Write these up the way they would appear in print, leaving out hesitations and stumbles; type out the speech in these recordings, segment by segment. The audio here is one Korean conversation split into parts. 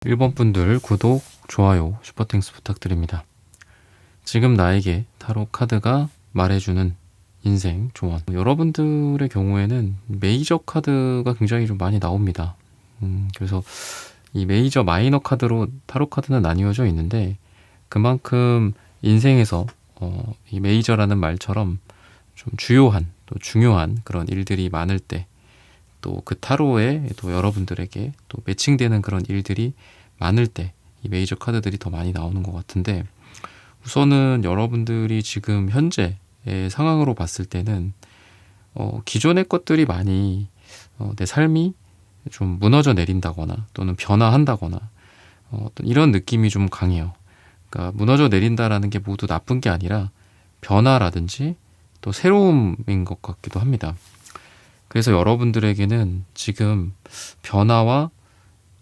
1번 분들 구독, 좋아요, 슈퍼땡스 부탁드립니다. 지금 나에게 타로 카드가 말해주는 인생 조언. 여러분들의 경우에는 메이저 카드가 굉장히 좀 많이 나옵니다. 그래서 이 메이저, 마이너 카드로 타로 카드는 나뉘어져 있는데 그만큼 인생에서 이 메이저라는 말처럼 좀 주요한 또 중요한 그런 일들이 많을 때 또 그 타로에 또 여러분들에게 또 매칭되는 그런 일들이 많을 때 이 메이저 카드들이 더 많이 나오는 것 같은데, 우선은 여러분들이 지금 현재의 상황으로 봤을 때는 기존의 것들이 많이 내 삶이 좀 무너져 내린다거나 또는 변화한다거나 어떤 이런 느낌이 좀 강해요. 그러니까 무너져 내린다라는 게 모두 나쁜 게 아니라 변화라든지 또 새로움인 것 같기도 합니다. 그래서 여러분들에게는 지금 변화와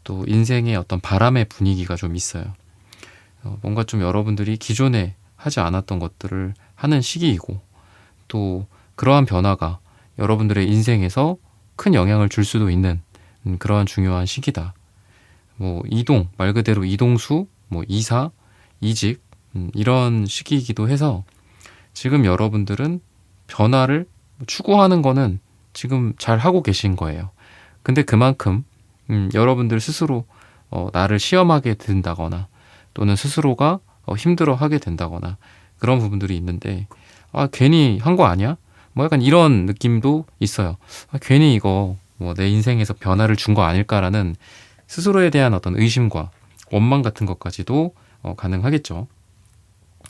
또 인생의 어떤 바람의 분위기가 좀 있어요. 뭔가 좀 여러분들이 기존에 하지 않았던 것들을 하는 시기이고, 또 그러한 변화가 여러분들의 인생에서 큰 영향을 줄 수도 있는 그러한 중요한 시기다. 뭐 이동, 말 그대로 이동수, 뭐 이사, 이직, 이런 시기이기도 해서 지금 여러분들은 변화를 추구하는 거는 지금 잘 하고 계신 거예요. 근데 그만큼 여러분들 스스로 나를 시험하게 된다거나 또는 스스로가 힘들어하게 된다거나 그런 부분들이 있는데, 괜히 한 거 아니야? 뭐 약간 이런 느낌도 있어요. 괜히 이거 뭐 내 인생에서 변화를 준 거 아닐까라는 스스로에 대한 어떤 의심과 원망 같은 것까지도 가능하겠죠.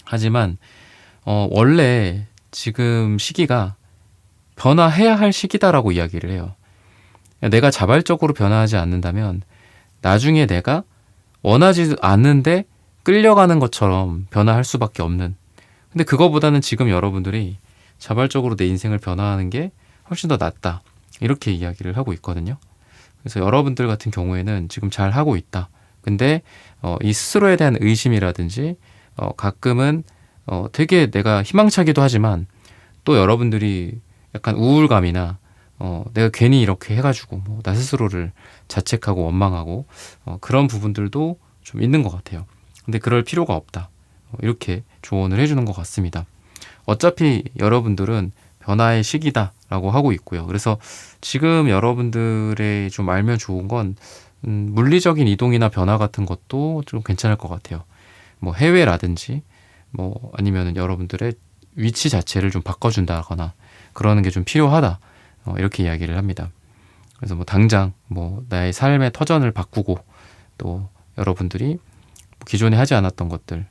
하지만 원래 지금 시기가 변화해야 할 시기다라고 이야기를 해요. 내가 자발적으로 변화하지 않는다면 나중에 내가 원하지 않는데 끌려가는 것처럼 변화할 수밖에 없는, 근데 그거보다는 지금 여러분들이 자발적으로 내 인생을 변화하는 게 훨씬 더 낫다, 이렇게 이야기를 하고 있거든요. 그래서 여러분들 같은 경우에는 지금 잘 하고 있다. 근데 이 스스로에 대한 의심이라든지 가끔은 되게 내가 희망차기도 하지만 또 여러분들이 약간 우울감이나 내가 괜히 이렇게 해가지고 뭐 나 스스로를 자책하고 원망하고 그런 부분들도 좀 있는 것 같아요. 근데 그럴 필요가 없다, 이렇게 조언을 해주는 것 같습니다. 어차피 여러분들은 변화의 시기다라고 하고 있고요. 그래서 지금 여러분들의 좀 알면 좋은 건 물리적인 이동이나 변화 같은 것도 좀 괜찮을 것 같아요. 뭐 해외라든지 뭐 아니면 여러분들의 위치 자체를 좀 바꿔준다거나 그러는 게 좀 필요하다, 이렇게 이야기를 합니다. 그래서 뭐 당장 뭐 나의 삶의 터전을 바꾸고 또 여러분들이 기존에 하지 않았던 것들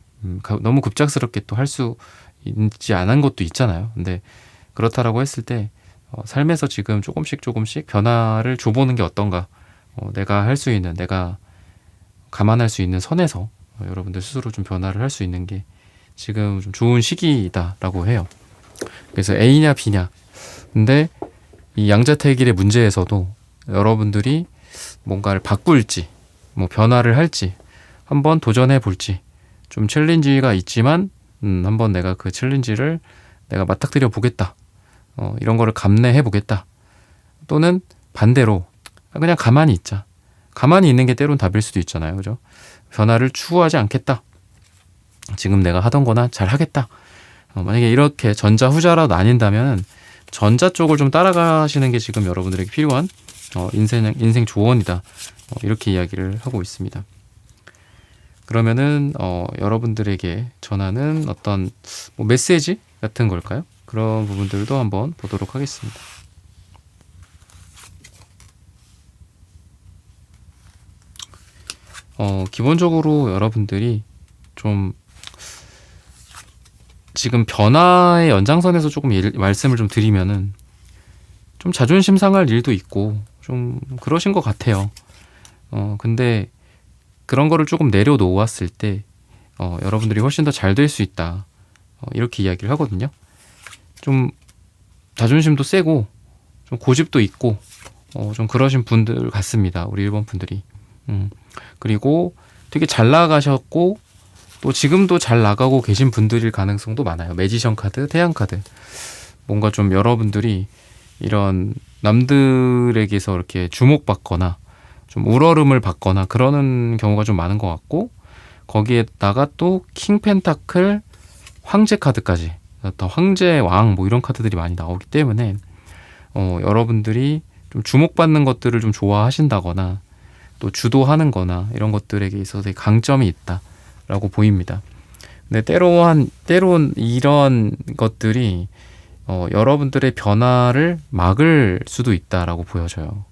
너무 급작스럽게 또 할 수 있지 않은 것도 있잖아요. 근데 그렇다라고 했을 때 삶에서 지금 조금씩 변화를 줘보는 게 어떤가, 내가 할 수 있는, 내가 감안할 수 있는 선에서 여러분들 스스로 좀 변화를 할 수 있는 게 지금 좀 좋은 시기다라고 해요. 그래서 A냐 B냐, 근데 이 양자택일의 문제에서도 여러분들이 뭔가를 바꿀지 뭐 변화를 할지 한번 도전해 볼지, 좀 챌린지가 있지만 한번 내가 그 챌린지를 내가 맞닥뜨려 보겠다, 이런 거를 감내해 보겠다, 또는 반대로 그냥 가만히 있자, 가만히 있는 게 때론 답일 수도 있잖아요. 그죠? 변화를 추구하지 않겠다, 지금 내가 하던 거나 잘 하겠다. 만약에 이렇게 전자 후자로 나뉜다면 전자 쪽을 좀 따라가시는 게 지금 여러분들에게 필요한 인생 조언이다, 이렇게 이야기를 하고 있습니다. 그러면은 여러분들에게 전하는 어떤 뭐 메시지 같은 걸까요? 그런 부분들도 한번 보도록 하겠습니다. 기본적으로 여러분들이 좀 지금 변화의 연장선에서 조금 말씀을 좀 드리면은 좀 자존심 상할 일도 있고 좀 그러신 것 같아요. 근데 그런 거를 조금 내려놓았을 때 여러분들이 훨씬 더 잘 될 수 있다, 이렇게 이야기를 하거든요. 좀 자존심도 세고 좀 고집도 있고 좀 그러신 분들 같습니다, 우리 1번 분들이. 그리고 되게 잘 나가셨고 또 지금도 잘 나가고 계신 분들일 가능성도 많아요. 매지션 카드, 태양 카드. 뭔가 좀 여러분들이 이런 남들에게서 이렇게 주목받거나 좀 우러름을 받거나 그러는 경우가 좀 많은 것 같고, 거기에다가 또 킹 펜타클, 황제 카드까지, 또 황제 왕 뭐 이런 카드들이 많이 나오기 때문에 여러분들이 좀 주목받는 것들을 좀 좋아하신다거나 또 주도하는 거나 이런 것들에게 있어서 되게 강점이 있다라고 보입니다. 근데 때론 이런 것들이 여러분들의 변화를 막을 수도 있다라고 보여져요.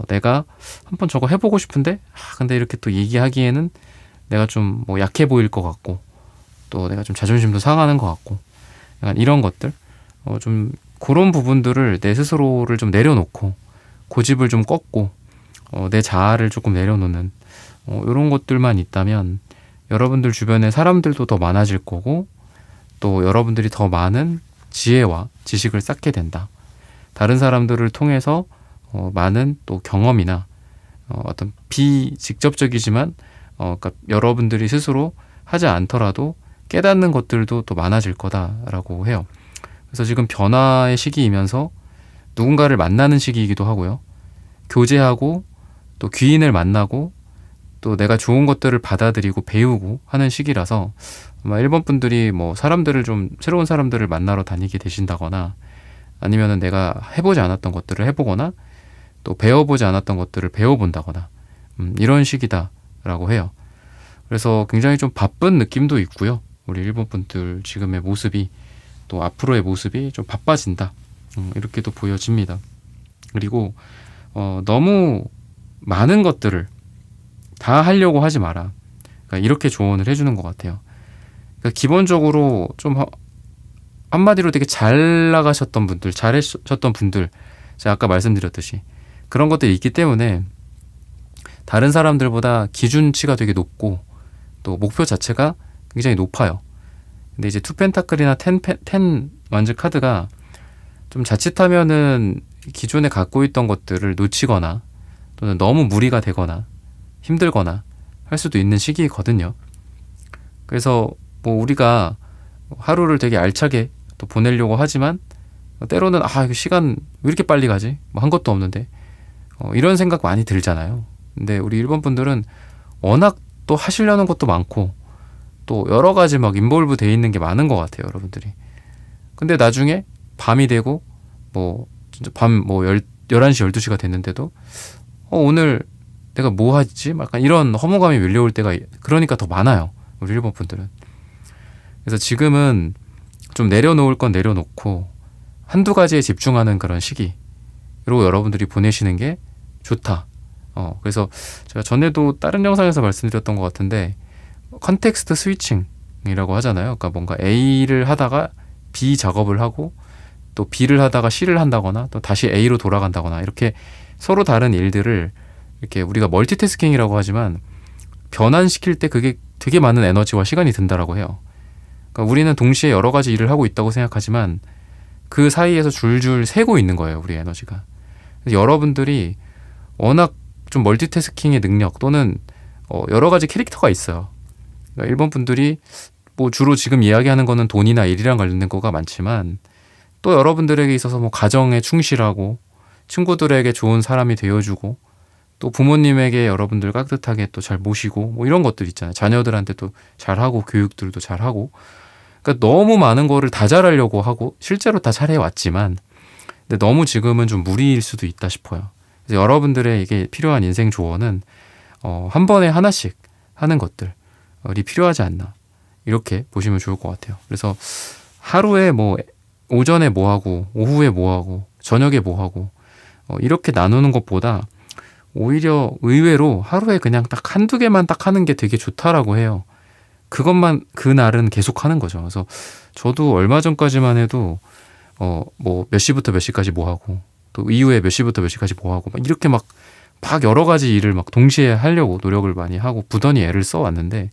내가 한번 저거 해보고 싶은데 근데 이렇게 또 얘기하기에는 내가 좀 뭐 약해 보일 것 같고, 또 내가 좀 자존심도 상하는 것 같고, 약간 이런 것들, 좀 그런 부분들을 내 스스로를 좀 내려놓고 고집을 좀 꺾고 내 자아를 조금 내려놓는 이런 것들만 있다면 여러분들 주변에 사람들도 더 많아질 거고, 또 여러분들이 더 많은 지혜와 지식을 쌓게 된다. 다른 사람들을 통해서 많은 또 경험이나 어떤 비직접적이지만 그러니까 여러분들이 스스로 하지 않더라도 깨닫는 것들도 또 많아질 거다라고 해요. 그래서 지금 변화의 시기이면서 누군가를 만나는 시기이기도 하고요. 교제하고 또 귀인을 만나고 또 내가 좋은 것들을 받아들이고 배우고 하는 시기라서 아마 일본 분들이 뭐 사람들을 좀 새로운 사람들을 만나러 다니게 되신다거나, 아니면은 내가 해보지 않았던 것들을 해보거나 또 배워보지 않았던 것들을 배워본다거나 이런 시기다라고 해요. 그래서 굉장히 좀 바쁜 느낌도 있고요. 우리 일본 분들 지금의 모습이, 또 앞으로의 모습이 좀 바빠진다, 이렇게도 보여집니다. 그리고 너무 많은 것들을 다 하려고 하지 마라. 그러니까 이렇게 조언을 해주는 것 같아요. 그러니까 기본적으로 좀 한마디로 되게 잘 나가셨던 분들, 잘하셨던 분들, 제가 아까 말씀드렸듯이 그런 것들이 있기 때문에 다른 사람들보다 기준치가 되게 높고 또 목표 자체가 굉장히 높아요. 근데 이제 투 펜타클이나 텐 완즈 카드가 좀 자칫하면은 기존에 갖고 있던 것들을 놓치거나 또는 너무 무리가 되거나 힘들거나 할 수도 있는 시기거든요. 그래서 뭐 우리가 하루를 되게 알차게 또 보내려고 하지만 때로는 이거 시간 왜 이렇게 빨리 가지? 뭐 한 것도 없는데 이런 생각 많이 들잖아요. 근데 우리 일본 분들은 워낙 또 하시려는 것도 많고 또 여러 가지 막 인볼브 돼 있는 게 많은 것 같아요, 여러분들이. 근데 나중에 밤이 되고 뭐 진짜 밤 뭐 11시 12시가 됐는데도 오늘 내가 뭐 하지? 약간 이런 허무감이 밀려올 때가, 그러니까 더 많아요, 우리 일본 분들은. 그래서 지금은 좀 내려놓을 건 내려놓고 한두 가지에 집중하는 그런 시기로 여러분들이 보내시는 게 좋다. 그래서 제가 전에도 다른 영상에서 말씀드렸던 것 같은데 컨텍스트 스위칭이라고 하잖아요. 그러니까 뭔가 A를 하다가 B 작업을 하고 또 B를 하다가 C를 한다거나 또 다시 A로 돌아간다거나, 이렇게 서로 다른 일들을 이렇게 우리가 멀티태스킹이라고 하지만 변환시킬 때 그게 되게 많은 에너지와 시간이 든다라고 해요. 그러니까 우리는 동시에 여러 가지 일을 하고 있다고 생각하지만 그 사이에서 줄줄 새고 있는 거예요, 우리 에너지가. 그래서 여러분들이 워낙 좀 멀티태스킹의 능력 또는 여러 가지 캐릭터가 있어요. 그러니까 일본 분들이 뭐 주로 지금 이야기하는 거는 돈이나 일이랑 관련된 거가 많지만 또 여러분들에게 있어서 뭐 가정에 충실하고 친구들에게 좋은 사람이 되어주고 또 부모님에게 여러분들 깍듯하게 또 잘 모시고 뭐 이런 것들 있잖아요. 자녀들한테 또 잘하고 교육들도 잘하고. 그러니까 너무 많은 거를 다 잘하려고 하고 실제로 다 잘해왔지만 근데 너무 지금은 좀 무리일 수도 있다 싶어요. 그래서 여러분들에게 필요한 인생 조언은 한 번에 하나씩 하는 것들이 필요하지 않나, 이렇게 보시면 좋을 것 같아요. 그래서 하루에 뭐 오전에 뭐 하고 오후에 뭐 하고 저녁에 뭐 하고 이렇게 나누는 것보다 오히려 의외로 하루에 그냥 딱 한두 개만 딱 하는 게 되게 좋다라고 해요. 그것만 그날은 계속 하는 거죠. 그래서 저도 얼마 전까지만 해도 뭐 몇 시부터 몇 시까지 뭐 하고 또 이후에 몇 시부터 몇 시까지 뭐 하고 막 이렇게 막 여러 가지 일을 막 동시에 하려고 노력을 많이 하고 부단히 애를 써왔는데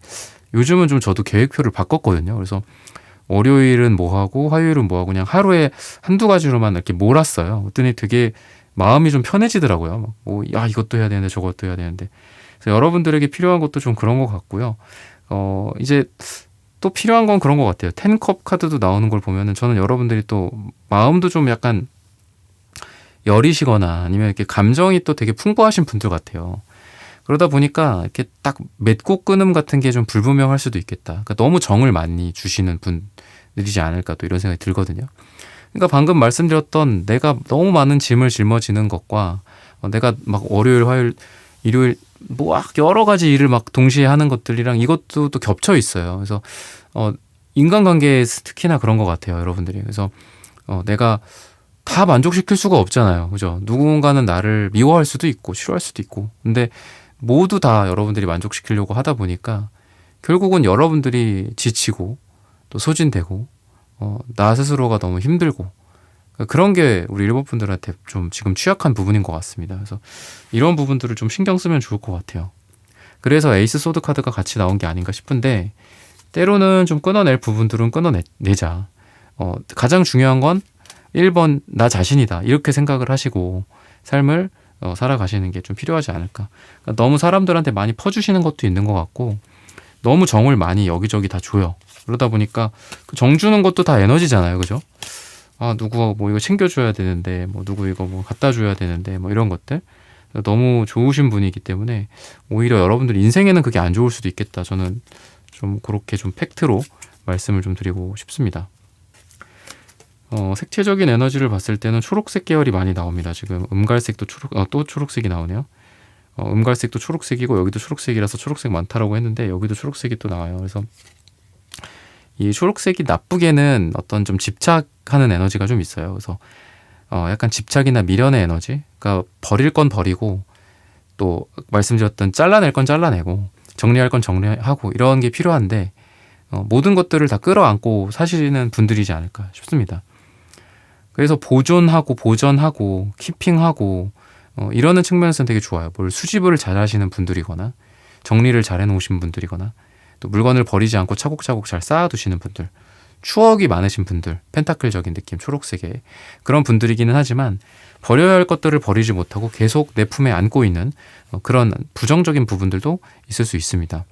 요즘은 좀 저도 계획표를 바꿨거든요. 그래서 월요일은 뭐 하고 화요일은 뭐 하고 그냥 하루에 한두 가지로만 이렇게 몰았어요. 그랬더니 되게 마음이 좀 편해지더라고요. 이것도 해야 되는데 저것도 해야 되는데. 그래서 여러분들에게 필요한 것도 좀 그런 것 같고요. 이제 또 필요한 건 그런 것 같아요. 10컵 카드도 나오는 걸 보면은 저는 여러분들이 또 마음도 좀 약간 여리시거나 아니면 이렇게 감정이 또 되게 풍부하신 분들 같아요. 그러다 보니까 이렇게 딱 맺고 끊음 같은 게 좀 불분명할 수도 있겠다. 그러니까 너무 정을 많이 주시는 분들이지 않을까 또 이런 생각이 들거든요. 그러니까 방금 말씀드렸던 내가 너무 많은 짐을 짊어지는 것과 내가 막 월요일, 화요일, 일요일 뭐 여러 가지 일을 막 동시에 하는 것들이랑 이것도 또 겹쳐 있어요. 그래서 인간관계에 특히나 그런 것 같아요, 여러분들이. 그래서 내가 다 만족시킬 수가 없잖아요. 그죠? 누군가는 나를 미워할 수도 있고 싫어할 수도 있고. 근데 모두 다 여러분들이 만족시키려고 하다 보니까 결국은 여러분들이 지치고 또 소진되고 나 스스로가 너무 힘들고 그런 게 우리 일본 분들한테 좀 지금 취약한 부분인 것 같습니다. 그래서 이런 부분들을 좀 신경 쓰면 좋을 것 같아요. 그래서 에이스 소드 카드가 같이 나온 게 아닌가 싶은데 때로는 좀 끊어낼 부분들은 끊어내자. 가장 중요한 건 1번 나 자신이다 이렇게 생각을 하시고 삶을 살아가시는 게 좀 필요하지 않을까. 그러니까 너무 사람들한테 많이 퍼주시는 것도 있는 것 같고 너무 정을 많이 여기저기 다 줘요. 그러다 보니까 그 정 주는 것도 다 에너지잖아요. 그죠? 누구 뭐 이거 챙겨줘야 되는데 뭐 누구 이거 뭐 갖다 줘야 되는데 뭐 이런 것들 너무 좋으신 분이기 때문에 오히려 여러분들 인생에는 그게 안 좋을 수도 있겠다. 저는 좀 그렇게 좀 팩트로 말씀을 좀 드리고 싶습니다. 색채적인 에너지를 봤을 때는 초록색 계열이 많이 나옵니다. 지금 음갈색도 또 초록색이 나오네요. 음갈색도 초록색이고 여기도 초록색이라서 초록색 많다라고 했는데 여기도 초록색이 또 나와요. 그래서 이 초록색이 나쁘게는 어떤 좀 집착하는 에너지가 좀 있어요. 그래서 약간 집착이나 미련의 에너지. 그러니까 버릴 건 버리고 또 말씀드렸던 잘라낼 건 잘라내고 정리할 건 정리하고 이런 게 필요한데 모든 것들을 다 끌어안고 사시는 분들이지 않을까 싶습니다. 그래서 보존하고 보전하고 키핑하고 이러는 측면에서는 되게 좋아요. 뭘 수집을 잘 하시는 분들이거나 정리를 잘 해놓으신 분들이거나 또 물건을 버리지 않고 차곡차곡 잘 쌓아두시는 분들, 추억이 많으신 분들, 펜타클적인 느낌, 초록색의 그런 분들이기는 하지만 버려야 할 것들을 버리지 못하고 계속 내 품에 안고 있는 그런 부정적인 부분들도 있을 수 있습니다.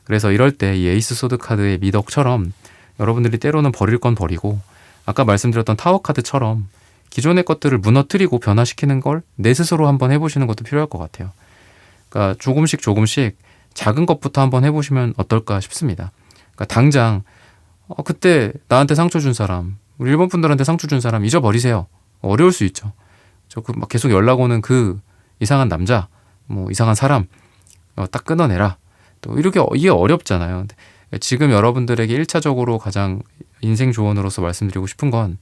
그래서 이럴 때 이 에이스 소드 카드의 미덕처럼 여러분들이 때로는 버릴 건 버리고 아까 말씀드렸던 타워 카드처럼 기존의 것들을 무너뜨리고 변화시키는 걸 내 스스로 한번 해보시는 것도 필요할 것 같아요. 그러니까 조금씩 작은 것부터 한번 해보시면 어떨까 싶습니다. 그러니까 당장 그때 나한테 상처 준 사람, 우리 일본 분들한테 상처 준 사람 잊어버리세요. 어려울 수 있죠. 막 계속 연락 오는 그 이상한 남자, 뭐 이상한 사람 딱 끊어내라. 또 이게 어렵잖아요. 지금 여러분들에게 1차적으로 가장 인생 조언으로서 말씀드리고 싶은 건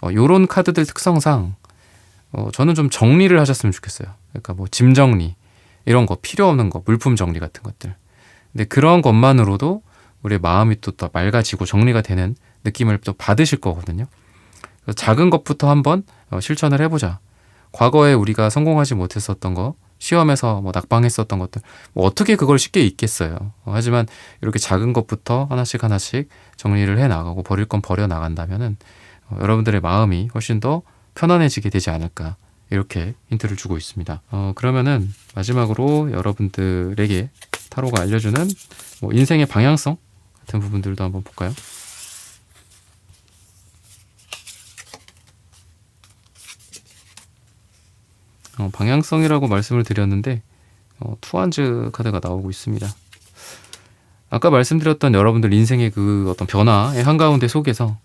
요런 카드들 특성상 저는 좀 정리를 하셨으면 좋겠어요. 그러니까 뭐 짐 정리 이런 거 필요 없는 거 물품 정리 같은 것들. 근데 그런 것만으로도 우리의 마음이 또 맑아지고 정리가 되는 느낌을 또 받으실 거거든요. 그래서 작은 것부터 한번 실천을 해보자. 과거에 우리가 성공하지 못했었던 거 시험에서 뭐 낙방했었던 것들 뭐 어떻게 그걸 쉽게 잊겠어요. 하지만 이렇게 작은 것부터 하나씩 정리를 해 나가고 버릴 건 버려 나간다면은 여러분들의 마음이 훨씬 더 편안해지게 되지 않을까 이렇게 힌트를 주고 있습니다. 그러면은 마지막으로 여러분들에게 타로가 알려주는 뭐 인생의 방향성 같은 부분들도 한번 볼까요? 방향성이라고 말씀을 드렸는데 투한즈 카드가 나오고 있습니다. 아까 말씀드렸던 여러분들 인생의 그 어떤 변화의 한가운데 속에서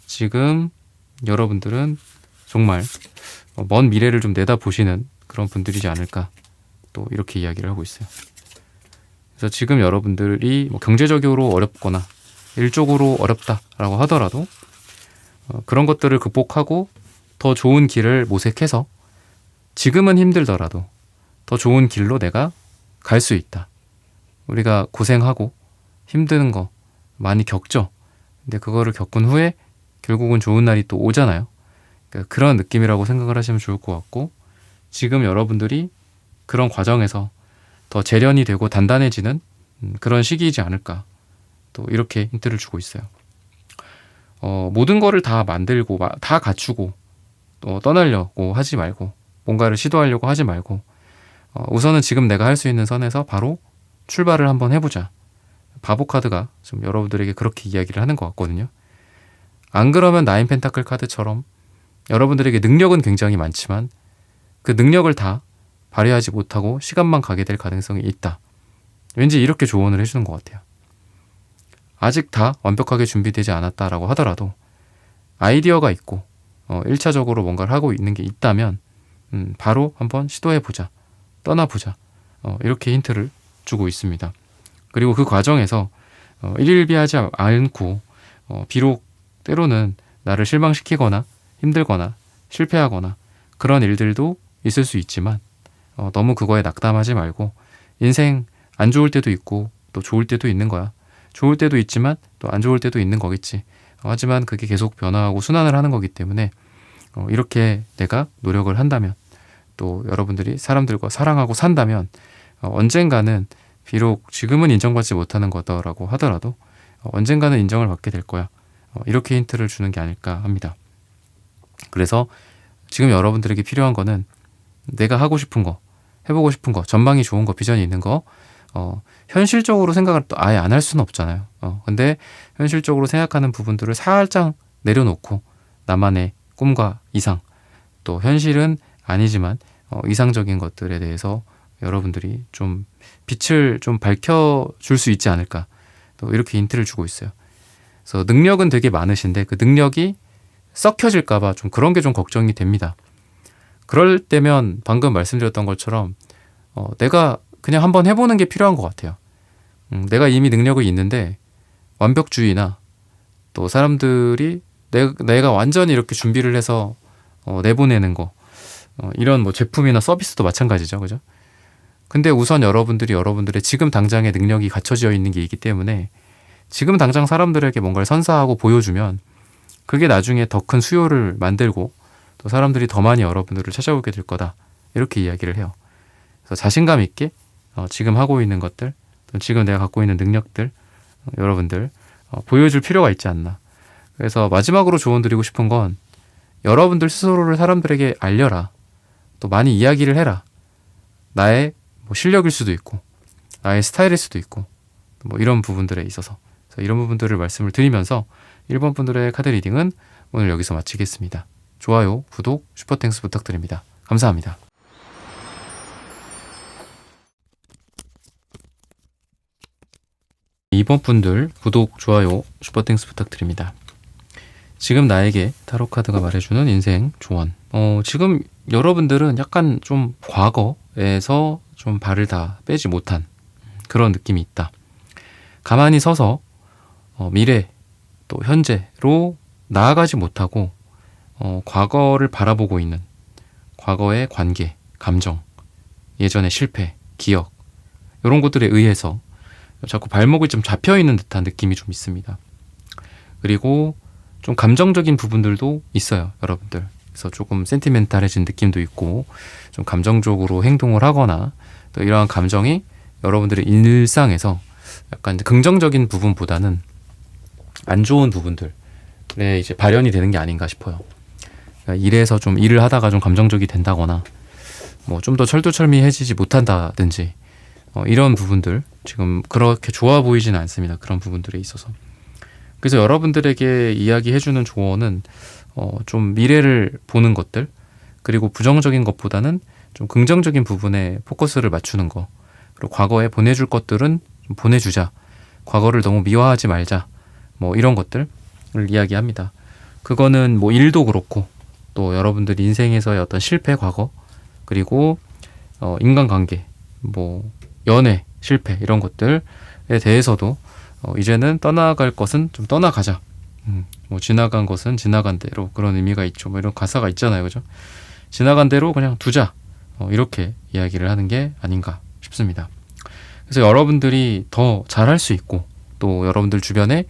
지금 여러분들은 정말 먼 미래를 좀 내다보시는 그런 분들이지 않을까 또 이렇게 이야기를 하고 있어요. 그래서 지금 여러분들이 뭐 경제적으로 어렵거나 일적으로 어렵다라고 하더라도 그런 것들을 극복하고 더 좋은 길을 모색해서 지금은 힘들더라도 더 좋은 길로 내가 갈 수 있다. 우리가 고생하고 힘든 거 많이 겪죠. 근데 그거를 겪은 후에 결국은 좋은 날이 또 오잖아요. 그러니까 그런 느낌이라고 생각을 하시면 좋을 것 같고 지금 여러분들이 그런 과정에서 더 재련이 되고 단단해지는 그런 시기이지 않을까 또 이렇게 힌트를 주고 있어요. 모든 거를 다 만들고 다 갖추고 또 떠나려고 하지 말고 뭔가를 시도하려고 하지 말고 우선은 지금 내가 할 수 있는 선에서 바로 출발을 한번 해보자. 바보 카드가 좀 여러분들에게 그렇게 이야기를 하는 것 같거든요. 안 그러면 나인 펜타클 카드처럼 여러분들에게 능력은 굉장히 많지만 그 능력을 다 발휘하지 못하고 시간만 가게 될 가능성이 있다. 왠지 이렇게 조언을 해주는 것 같아요. 아직 다 완벽하게 준비되지 않았다라고 하더라도 아이디어가 있고 1차적으로 뭔가를 하고 있는 게 있다면 바로 한번 시도해보자, 떠나보자, 이렇게 힌트를 주고 있습니다. 그리고 그 과정에서 일일비하지 않고 비록 때로는 나를 실망시키거나 힘들거나 실패하거나 그런 일들도 있을 수 있지만 너무 그거에 낙담하지 말고 인생 안 좋을 때도 있고 또 좋을 때도 있는 거야. 좋을 때도 있지만 또 안 좋을 때도 있는 거겠지. 하지만 그게 계속 변화하고 순환을 하는 거기 때문에 이렇게 내가 노력을 한다면 또 여러분들이 사람들과 사랑하고 산다면 언젠가는 비록 지금은 인정받지 못하는 거다라고 하더라도 언젠가는 인정을 받게 될 거야. 이렇게 힌트를 주는 게 아닐까 합니다. 그래서 지금 여러분들에게 필요한 거는 내가 하고 싶은 거, 해보고 싶은 거, 전망이 좋은 거, 비전이 있는 거 현실적으로 생각을 또 아예 안 할 수는 없잖아요. 근데 현실적으로 생각하는 부분들을 살짝 내려놓고 나만의 꿈과 이상, 또 현실은 아니지만 이상적인 것들에 대해서 여러분들이 좀 빛을 좀 밝혀줄 수 있지 않을까, 또 이렇게 힌트를 주고 있어요. 그래서 능력은 되게 많으신데 그 능력이 썩혀질까봐 좀 그런 게 좀 걱정이 됩니다. 그럴 때면 방금 말씀드렸던 것처럼 내가 그냥 한번 해보는 게 필요한 것 같아요. 내가 이미 능력이 있는데 완벽주의나 또 사람들이 내가 완전히 이렇게 준비를 해서 내보내는 거, 이런 뭐 제품이나 서비스도 마찬가지죠, 그죠? 근데 우선 여러분들의 지금 당장의 능력이 갖춰져 있는 게 있기 때문에 지금 당장 사람들에게 뭔가를 선사하고 보여주면 그게 나중에 더 큰 수요를 만들고 또 사람들이 더 많이 여러분들을 찾아오게 될 거다, 이렇게 이야기를 해요. 그래서 자신감 있게 지금 하고 있는 것들, 지금 내가 갖고 있는 능력들 여러분들 보여줄 필요가 있지 않나. 그래서 마지막으로 조언 드리고 싶은 건 여러분들 스스로를 사람들에게 알려라. 또 많이 이야기를 해라. 나의 뭐 실력일 수도 있고 나의 스타일일 수도 있고 뭐 이런 부분들에 있어서, 그래서 이런 부분들을 말씀을 드리면서 1번 분들의 카드 리딩은 오늘 여기서 마치겠습니다. 좋아요, 구독, 슈퍼땡스 부탁드립니다. 감사합니다. 2번 분들 구독, 좋아요, 슈퍼땡스 부탁드립니다. 지금 나에게 타로카드가 말해주는 인생 조언. 지금 여러분들은 약간 좀 과거에서 좀 발을 다 빼지 못한 그런 느낌이 있다. 가만히 서서 미래 또 현재로 나아가지 못하고 과거를 바라보고 있는 과거의 관계, 감정, 예전의 실패, 기억, 이런 것들에 의해서 자꾸 발목이 좀 잡혀있는 듯한 느낌이 좀 있습니다. 그리고 좀 감정적인 부분들도 있어요, 여러분들. 그래서 조금 센티멘탈해진 느낌도 있고 좀 감정적으로 행동을 하거나 또 이러한 감정이 여러분들의 일상에서 약간 긍정적인 부분보다는 안 좋은 부분들에 이제 발현이 되는 게 아닌가 싶어요. 그러니까 일에서 좀 일을 하다가 좀 감정적이 된다거나 뭐 좀 더 철두철미해지지 못한다든지 이런 부분들 지금 그렇게 좋아 보이지는 않습니다. 그런 부분들에 있어서. 그래서 여러분들에게 이야기해주는 조언은 좀 미래를 보는 것들, 그리고 부정적인 것보다는 좀 긍정적인 부분에 포커스를 맞추는 거, 그리고 과거에 보내줄 것들은 좀 보내주자, 과거를 너무 미화하지 말자, 뭐 이런 것들을 이야기합니다. 그거는 뭐 일도 그렇고 또 여러분들 인생에서의 어떤 실패 과거, 그리고 인간관계, 뭐 연애 실패, 이런 것들에 대해서도 이제는 떠나갈 것은 좀 떠나가자, 뭐 지나간 것은 지나간 대로, 그런 의미가 있죠. 뭐 이런 가사가 있잖아요, 그죠? 지나간 대로 그냥 두자, 이렇게 이야기를 하는 게 아닌가 싶습니다. 그래서 여러분들이 더 잘할 수 있고 또 여러분들 주변에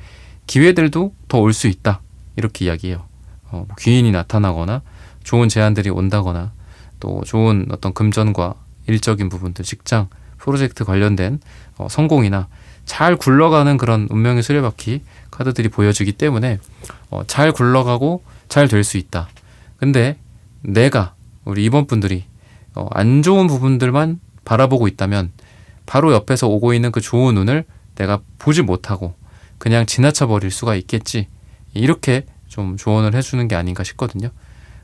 기회들도 더 올 수 있다, 이렇게 이야기해요. 뭐 귀인이 나타나거나 좋은 제안들이 온다거나 또 좋은 어떤 금전과 일적인 부분들, 직장, 프로젝트 관련된 성공이나 잘 굴러가는 그런 운명의 수레바퀴 카드들이 보여주기 때문에 잘 굴러가고 잘 될 수 있다. 근데 내가, 우리 2번 분들이 안 좋은 부분들만 바라보고 있다면 바로 옆에서 오고 있는 그 좋은 운을 내가 보지 못하고 그냥 지나쳐 버릴 수가 있겠지, 이렇게 좀 조언을 해주는 게 아닌가 싶거든요.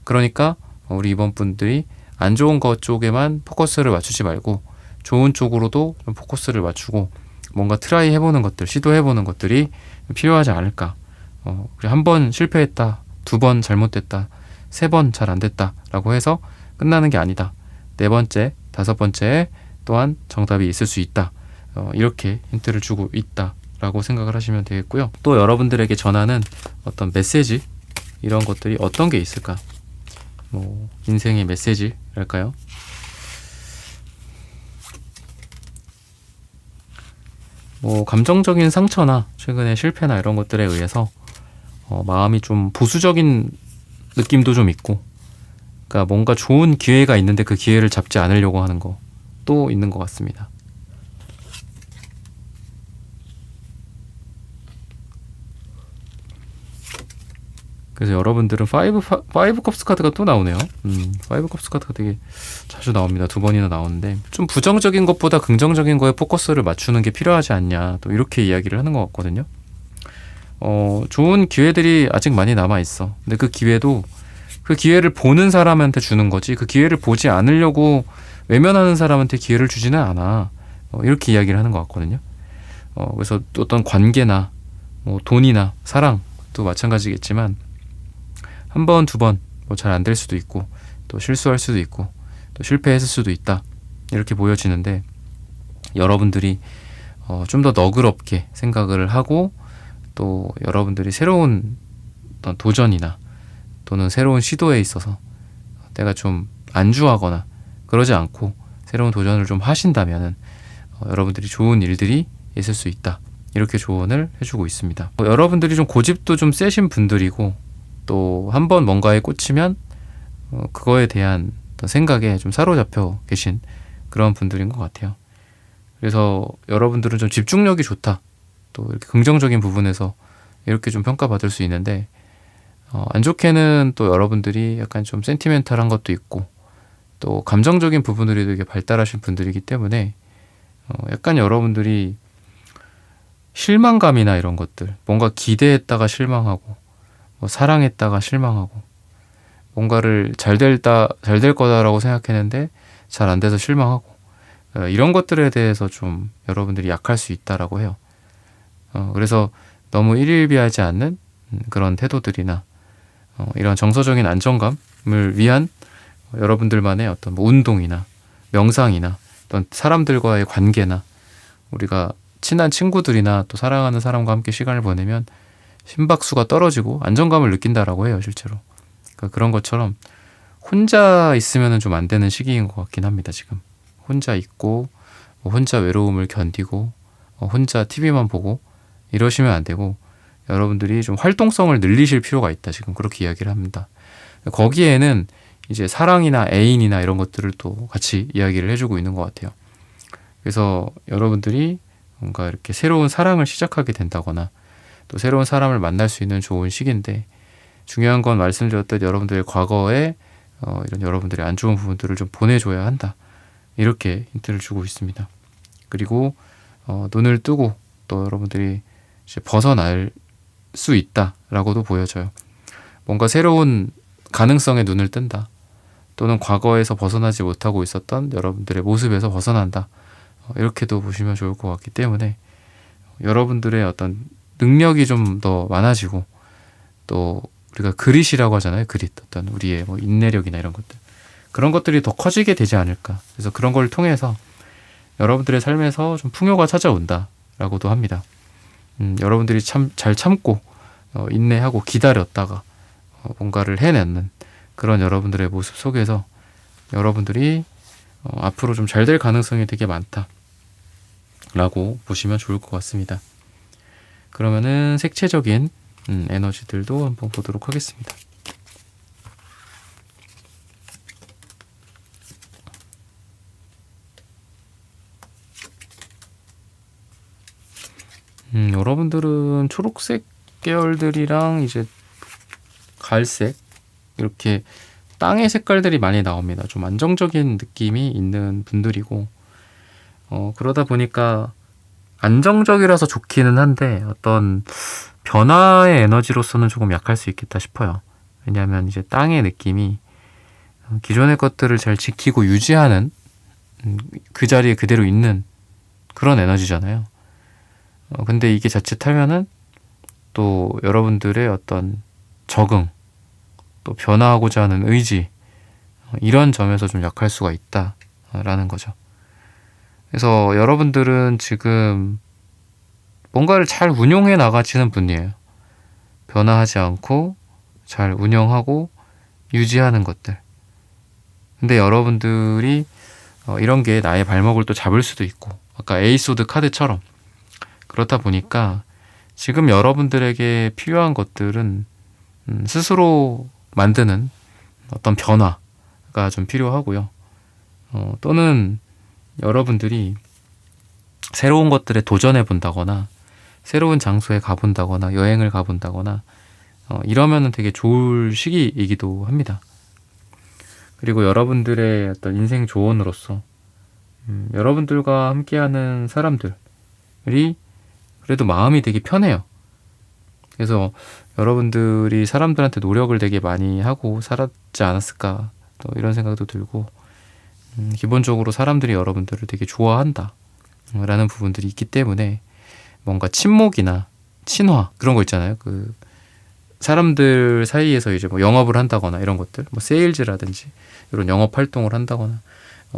그러니까 우리 2번 분들이 안 좋은 것 쪽에만 포커스를 맞추지 말고 좋은 쪽으로도 좀 포커스를 맞추고 뭔가 트라이 해보는 것들, 시도해보는 것들이 필요하지 않을까. 한 번 실패했다, 2번 잘못됐다, 3번 잘 안 됐다 라고 해서 끝나는 게 아니다. 4번째, 5번째에 또한 정답이 있을 수 있다. 이렇게 힌트를 주고 있다 라고 생각을 하시면 되겠고요. 또 여러분들에게 전하는 어떤 메시지, 이런 것들이 어떤 게 있을까? 뭐 인생의 메시지랄까요? 뭐 감정적인 상처나 최근의 실패나 이런 것들에 의해서 마음이 좀 보수적인 느낌도 좀 있고, 그러니까 뭔가 좋은 기회가 있는데 그 기회를 잡지 않으려고 하는 것도 있는 것 같습니다. 그래서 여러분들은 5 컵스 카드가 또 나오네요. 5 컵스 카드가 되게 자주 나옵니다. 2번이나 나오는데 좀 부정적인 것보다 긍정적인 거에 포커스를 맞추는 게 필요하지 않냐, 또 이렇게 이야기를 하는 것 같거든요. 좋은 기회들이 아직 많이 남아있어. 근데 그 기회도 그 기회를 보는 사람한테 주는 거지, 그 기회를 보지 않으려고 외면하는 사람한테 기회를 주지는 않아. 이렇게 이야기를 하는 것 같거든요. 그래서 또 어떤 관계나 뭐 돈이나 사랑도 마찬가지겠지만 한 번, 2번 뭐 잘 안 될 수도 있고, 또 실수할 수도 있고, 또 실패했을 수도 있다, 이렇게 보여지는데, 여러분들이 좀 더 너그럽게 생각을 하고, 또 여러분들이 새로운 어떤 도전이나 또는 새로운 시도에 있어서 내가 좀 안주하거나 그러지 않고 새로운 도전을 좀 하신다면은 여러분들이 좋은 일들이 있을 수 있다, 이렇게 조언을 해주고 있습니다. 여러분들이 좀 고집도 좀 세신 분들이고, 또 한 번 뭔가에 꽂히면 그거에 대한 어떤 생각에 좀 사로잡혀 계신 그런 분들인 것 같아요. 그래서 여러분들은 좀 집중력이 좋다, 또 이렇게 긍정적인 부분에서 이렇게 좀 평가받을 수 있는데, 안 좋게는 또 여러분들이 약간 좀 센티멘탈한 것도 있고, 또 감정적인 부분들이 되게 발달하신 분들이기 때문에 약간 여러분들이 실망감이나 이런 것들, 뭔가 기대했다가 실망하고, 뭐 사랑했다가 실망하고, 뭔가를 잘 될 거다라고 생각했는데 잘 안 돼서 실망하고, 이런 것들에 대해서 좀 여러분들이 약할 수 있다라고 해요. 그래서 너무 일일비하지 않는 그런 태도들이나 이런 정서적인 안정감을 위한 여러분들만의 어떤 뭐 운동이나 명상이나 어떤 사람들과의 관계나 우리가 친한 친구들이나 또 사랑하는 사람과 함께 시간을 보내면 심박수가 떨어지고 안정감을 느낀다라고 해요, 실제로. 그러니까 그런 것처럼 혼자 있으면 좀 안 되는 시기인 것 같긴 합니다, 지금. 혼자 있고, 혼자 외로움을 견디고, 혼자 TV만 보고 이러시면 안 되고, 여러분들이 좀 활동성을 늘리실 필요가 있다, 지금 그렇게 이야기를 합니다. 거기에는 이제 사랑이나 애인이나 이런 것들을 또 같이 이야기를 해주고 있는 것 같아요. 그래서 여러분들이 뭔가 이렇게 새로운 사랑을 시작하게 된다거나 또 새로운 사람을 만날 수 있는 좋은 시기인데, 중요한 건 말씀드렸듯 여러분들의 과거에 이런 여러분들의 안 좋은 부분들을 좀 보내줘야 한다, 이렇게 힌트를 주고 있습니다. 그리고 눈을 뜨고 또 여러분들이 이제 벗어날 수 있다라고도 보여져요. 뭔가 새로운 가능성에 눈을 뜬다, 또는 과거에서 벗어나지 못하고 있었던 여러분들의 모습에서 벗어난다, 이렇게도 보시면 좋을 것 같기 때문에 여러분들의 어떤 능력이 좀 더 많아지고, 또 우리가 그릿이라고 하잖아요. 그릿, 어떤 우리의 뭐 인내력이나 이런 것들, 그런 것들이 더 커지게 되지 않을까. 그래서 그런 걸 통해서 여러분들의 삶에서 좀 풍요가 찾아온다라고도 합니다. 여러분들이 참 잘 참고 인내하고 기다렸다가 뭔가를 해내는 그런 여러분들의 모습 속에서 여러분들이 앞으로 좀 잘 될 가능성이 되게 많다라고 보시면 좋을 것 같습니다. 그러면은 색채적인 에너지들도 한번 보도록 하겠습니다. 여러분들은 초록색 계열들이랑 이제 갈색, 이렇게 땅의 색깔들이 많이 나옵니다. 좀 안정적인 느낌이 있는 분들이고, 그러다 보니까 안정적이라서 좋기는 한데 어떤 변화의 에너지로서는 조금 약할 수 있겠다 싶어요. 왜냐하면 이제 땅의 느낌이 기존의 것들을 잘 지키고 유지하는 그 자리에 그대로 있는 그런 에너지잖아요. 근데 이게 자칫하면은 또 여러분들의 어떤 적응, 또 변화하고자 하는 의지, 이런 점에서 좀 약할 수가 있다라는 거죠. 그래서 여러분들은 지금 뭔가를 잘 운용해 나가시는 분이에요. 변화하지 않고 잘 운영하고 유지하는 것들. 근데 여러분들이 이런 게 나의 발목을 또 잡을 수도 있고, 아까 에이소드 카드처럼 그렇다 보니까 지금 여러분들에게 필요한 것들은 스스로 만드는 어떤 변화가 좀 필요하고요. 또는 여러분들이 새로운 것들에 도전해 본다거나 새로운 장소에 가본다거나 여행을 가본다거나 이러면은 되게 좋을 시기이기도 합니다. 그리고 여러분들의 어떤 인생 조언으로서 여러분들과 함께하는 사람들이 그래도 마음이 되게 편해요. 그래서 여러분들이 사람들한테 노력을 되게 많이 하고 살았지 않았을까, 또 이런 생각도 들고, 기본적으로 사람들이 여러분들을 되게 좋아한다 라는 부분들이 있기 때문에 뭔가 친목이나 친화 그런 거 있잖아요. 그 사람들 사이에서 이제 뭐 영업을 한다거나 이런 것들, 뭐 세일즈라든지 이런 영업 활동을 한다거나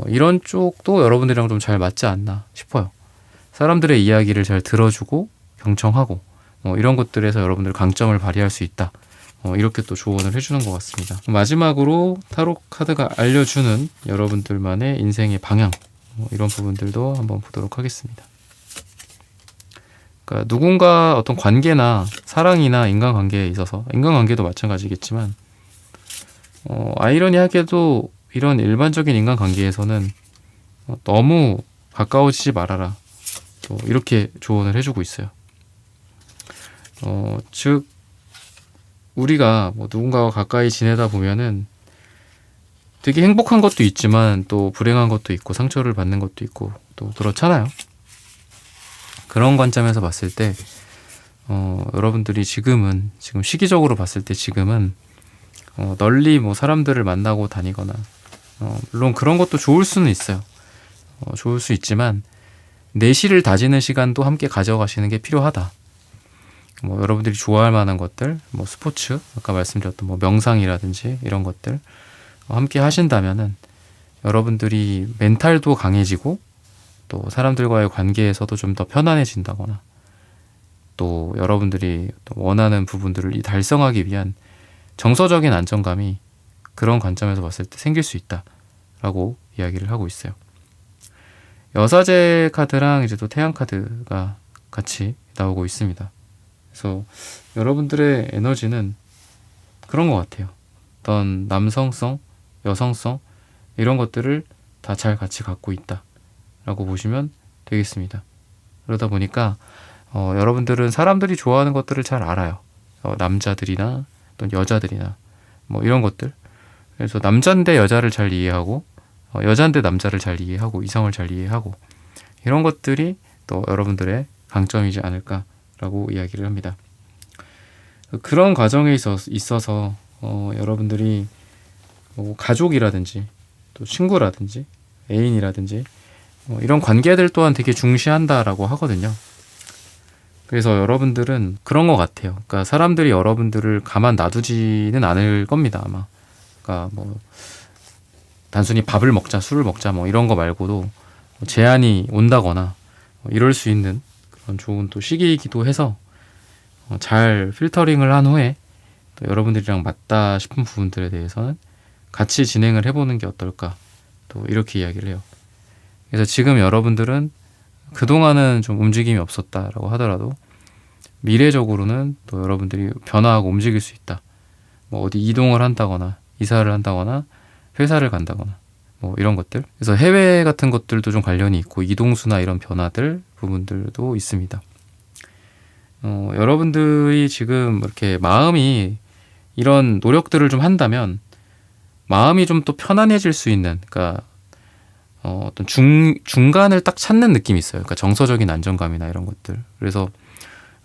이런 쪽도 여러분들이랑 좀 잘 맞지 않나 싶어요. 사람들의 이야기를 잘 들어주고 경청하고 이런 것들에서 여러분들 강점을 발휘할 수 있다. 이렇게 또 조언을 해주는 것 같습니다. 마지막으로 타로 카드가 알려주는 여러분들만의 인생의 방향, 이런 부분들도 한번 보도록 하겠습니다. 그러니까 누군가 어떤 관계나 사랑이나 인간관계에 있어서, 인간관계도 마찬가지겠지만 아이러니하게도 이런 일반적인 인간관계에서는 너무 가까워지지 말아라, 또 이렇게 조언을 해주고 있어요. 즉 우리가 뭐 누군가와 가까이 지내다 보면은 되게 행복한 것도 있지만 또 불행한 것도 있고 상처를 받는 것도 있고 또 그렇잖아요. 그런 관점에서 봤을 때 여러분들이 지금 시기적으로 봤을 때 지금은 널리 뭐 사람들을 만나고 다니거나 물론 그런 것도 좋을 수는 있어요. 좋을 수 있지만 내실을 다지는 시간도 함께 가져가시는 게 필요하다. 뭐 여러분들이 좋아할 만한 것들, 뭐 스포츠, 아까 말씀드렸던 뭐 명상이라든지 이런 것들 함께 하신다면은 여러분들이 멘탈도 강해지고 또 사람들과의 관계에서도 좀 더 편안해진다거나 또 여러분들이 또 원하는 부분들을 달성하기 위한 정서적인 안정감이 그런 관점에서 봤을 때 생길 수 있다라고 이야기를 하고 있어요. 여사제 카드랑 이제 또 태양 카드가 같이 나오고 있습니다. 그래서 여러분들의 에너지는 그런 것 같아요. 어떤 남성성, 여성성 이런 것들을 다 잘 같이 갖고 있다라고 보시면 되겠습니다. 그러다 보니까 여러분들은 사람들이 좋아하는 것들을 잘 알아요. 남자들이나 또 여자들이나 뭐 이런 것들. 그래서 남자인데 여자를 잘 이해하고 여자인데 남자를 잘 이해하고 이성을 잘 이해하고 이런 것들이 또 여러분들의 강점이지 않을까라고 이야기를 합니다. 그런 과정에 있어서 여러분들이 뭐 가족이라든지 또 친구라든지 애인이라든지 이런 관계들 또한 되게 중시한다라고 하거든요. 그래서 여러분들은 그런 것 같아요. 그러니까 사람들이 여러분들을 가만 놔두지는 않을 겁니다, 아마. 그러니까 뭐 단순히 밥을 먹자, 술을 먹자 뭐 이런 거 말고도 제한이 온다거나 이럴 수 있는 그런 좋은 또 시기이기도 해서 잘 필터링을 한 후에 또 여러분들이랑 맞다 싶은 부분들에 대해서는 같이 진행을 해보는 게 어떨까, 또 이렇게 이야기를 해요. 그래서 지금 여러분들은 그동안은 좀 움직임이 없었다라고 하더라도 미래적으로는 또 여러분들이 변화하고 움직일 수 있다. 뭐 어디 이동을 한다거나 이사를 한다거나 회사를 간다거나 뭐 이런 것들. 그래서 해외 같은 것들도 좀 관련이 있고 이동수나 이런 변화들 부분들도 있습니다. 여러분들이 지금 이렇게 마음이 이런 노력들을 좀 한다면 마음이 좀 또 편안해질 수 있는, 그러니까 어떤 중간을 딱 찾는 느낌이 있어요. 그러니까 정서적인 안정감이나 이런 것들. 그래서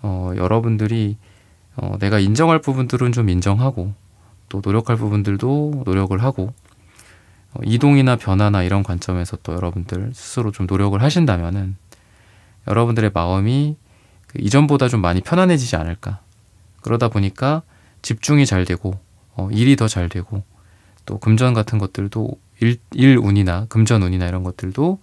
여러분들이 내가 인정할 부분들은 좀 인정하고 또 노력할 부분들도 노력을 하고 이동이나 변화나 이런 관점에서 또 여러분들 스스로 좀 노력을 하신다면은 여러분들의 마음이 이전보다 좀 많이 편안해지지 않을까. 그러다 보니까 집중이 잘 되고 일이 더 잘 되고 또 금전 같은 것들도 일운이나 금전운이나 이런 것들도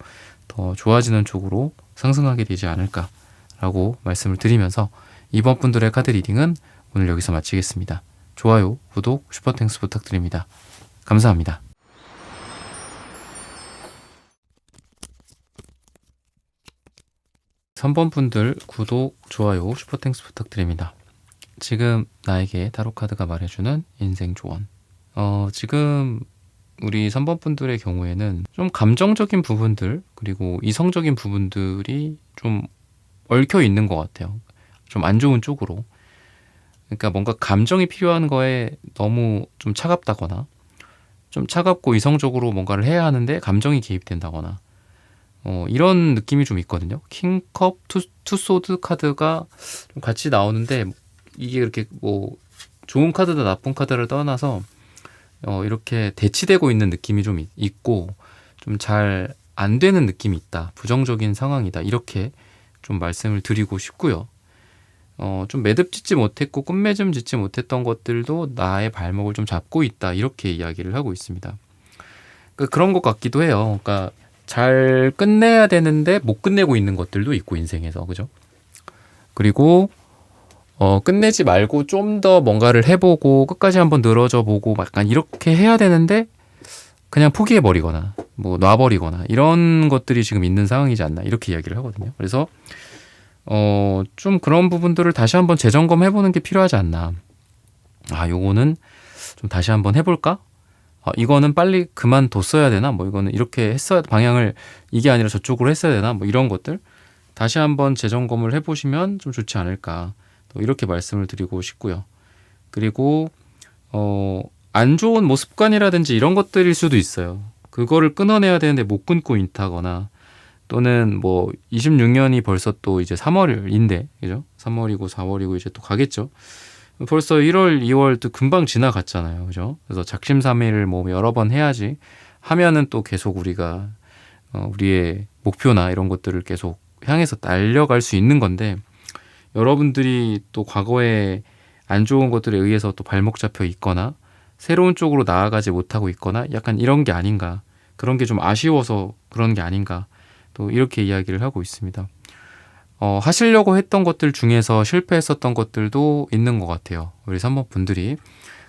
더 좋아지는 쪽으로 상승하게 되지 않을까라고 말씀을 드리면서 이번 분들의 카드 리딩은 오늘 여기서 마치겠습니다. 좋아요, 구독, 슈퍼땡스 부탁드립니다. 감사합니다. 3번 분들 구독, 좋아요, 슈퍼땡스 부탁드립니다. 지금 나에게 타로카드가 말해주는 인생 조언. 지금 우리 3번 분들의 경우에는 좀 감정적인 부분들 그리고 이성적인 부분들이 좀 얽혀 있는 것 같아요. 좀 안 좋은 쪽으로. 그러니까 뭔가 감정이 필요한 거에 너무 좀 차갑다거나 좀 차갑고 이성적으로 뭔가를 해야 하는데 감정이 개입된다거나 이런 느낌이 좀 있거든요. 킹컵 투소드 카드가 좀 같이 나오는데 이게 이렇게 뭐 좋은 카드다 나쁜 카드를 떠나서 이렇게 대치되고 있는 느낌이 좀 있고 좀 잘 안 되는 느낌이 있다. 부정적인 상황이다. 이렇게 좀 말씀을 드리고 싶고요. 좀 매듭 짓지 못했고 끝맺음 짓지 못했던 것들도 나의 발목을 좀 잡고 있다. 이렇게 이야기를 하고 있습니다. 그러니까 그런 것 같기도 해요. 그러니까 잘 끝내야 되는데 못 끝내고 있는 것들도 있고 인생에서. 그죠? 그리고 끝내지 말고 좀 더 뭔가를 해보고 끝까지 한번 늘어져 보고 약간 이렇게 해야 되는데 그냥 포기해버리거나 뭐 놔버리거나 이런 것들이 지금 있는 상황이지 않나 이렇게 이야기를 하거든요. 그래서 좀 그런 부분들을 다시 한번 재점검해보는 게 필요하지 않나. 요거는 좀 다시 한번 해볼까? 이거는 빨리 그만뒀어야 되나? 뭐 이거는 이렇게 했어야 방향을 이게 아니라 저쪽으로 했어야 되나? 뭐 이런 것들 다시 한번 재점검을 해보시면 좀 좋지 않을까. 또 이렇게 말씀을 드리고 싶고요. 그리고 안 좋은 뭐 습관이라든지 이런 것들일 수도 있어요. 그거를 끊어내야 되는데 못 끊고 있다거나 또는 뭐 26년이 벌써 또 이제 3월인데 그죠? 3월이고 4월이고 이제 또 가겠죠. 벌써 1월, 2월 또 금방 지나갔잖아요. 그죠? 그래서 작심삼일을 뭐 여러 번 해야지 하면은 또 계속 우리가 우리의 목표나 이런 것들을 계속 향해서 달려갈 수 있는 건데 여러분들이 또 과거에 안 좋은 것들에 의해서 또 발목 잡혀 있거나 새로운 쪽으로 나아가지 못하고 있거나 약간 이런 게 아닌가. 그런 게 좀 아쉬워서 그런 게 아닌가. 또 이렇게 이야기를 하고 있습니다. 하시려고 했던 것들 중에서 실패했었던 것들도 있는 것 같아요. 우리 3번 분들이.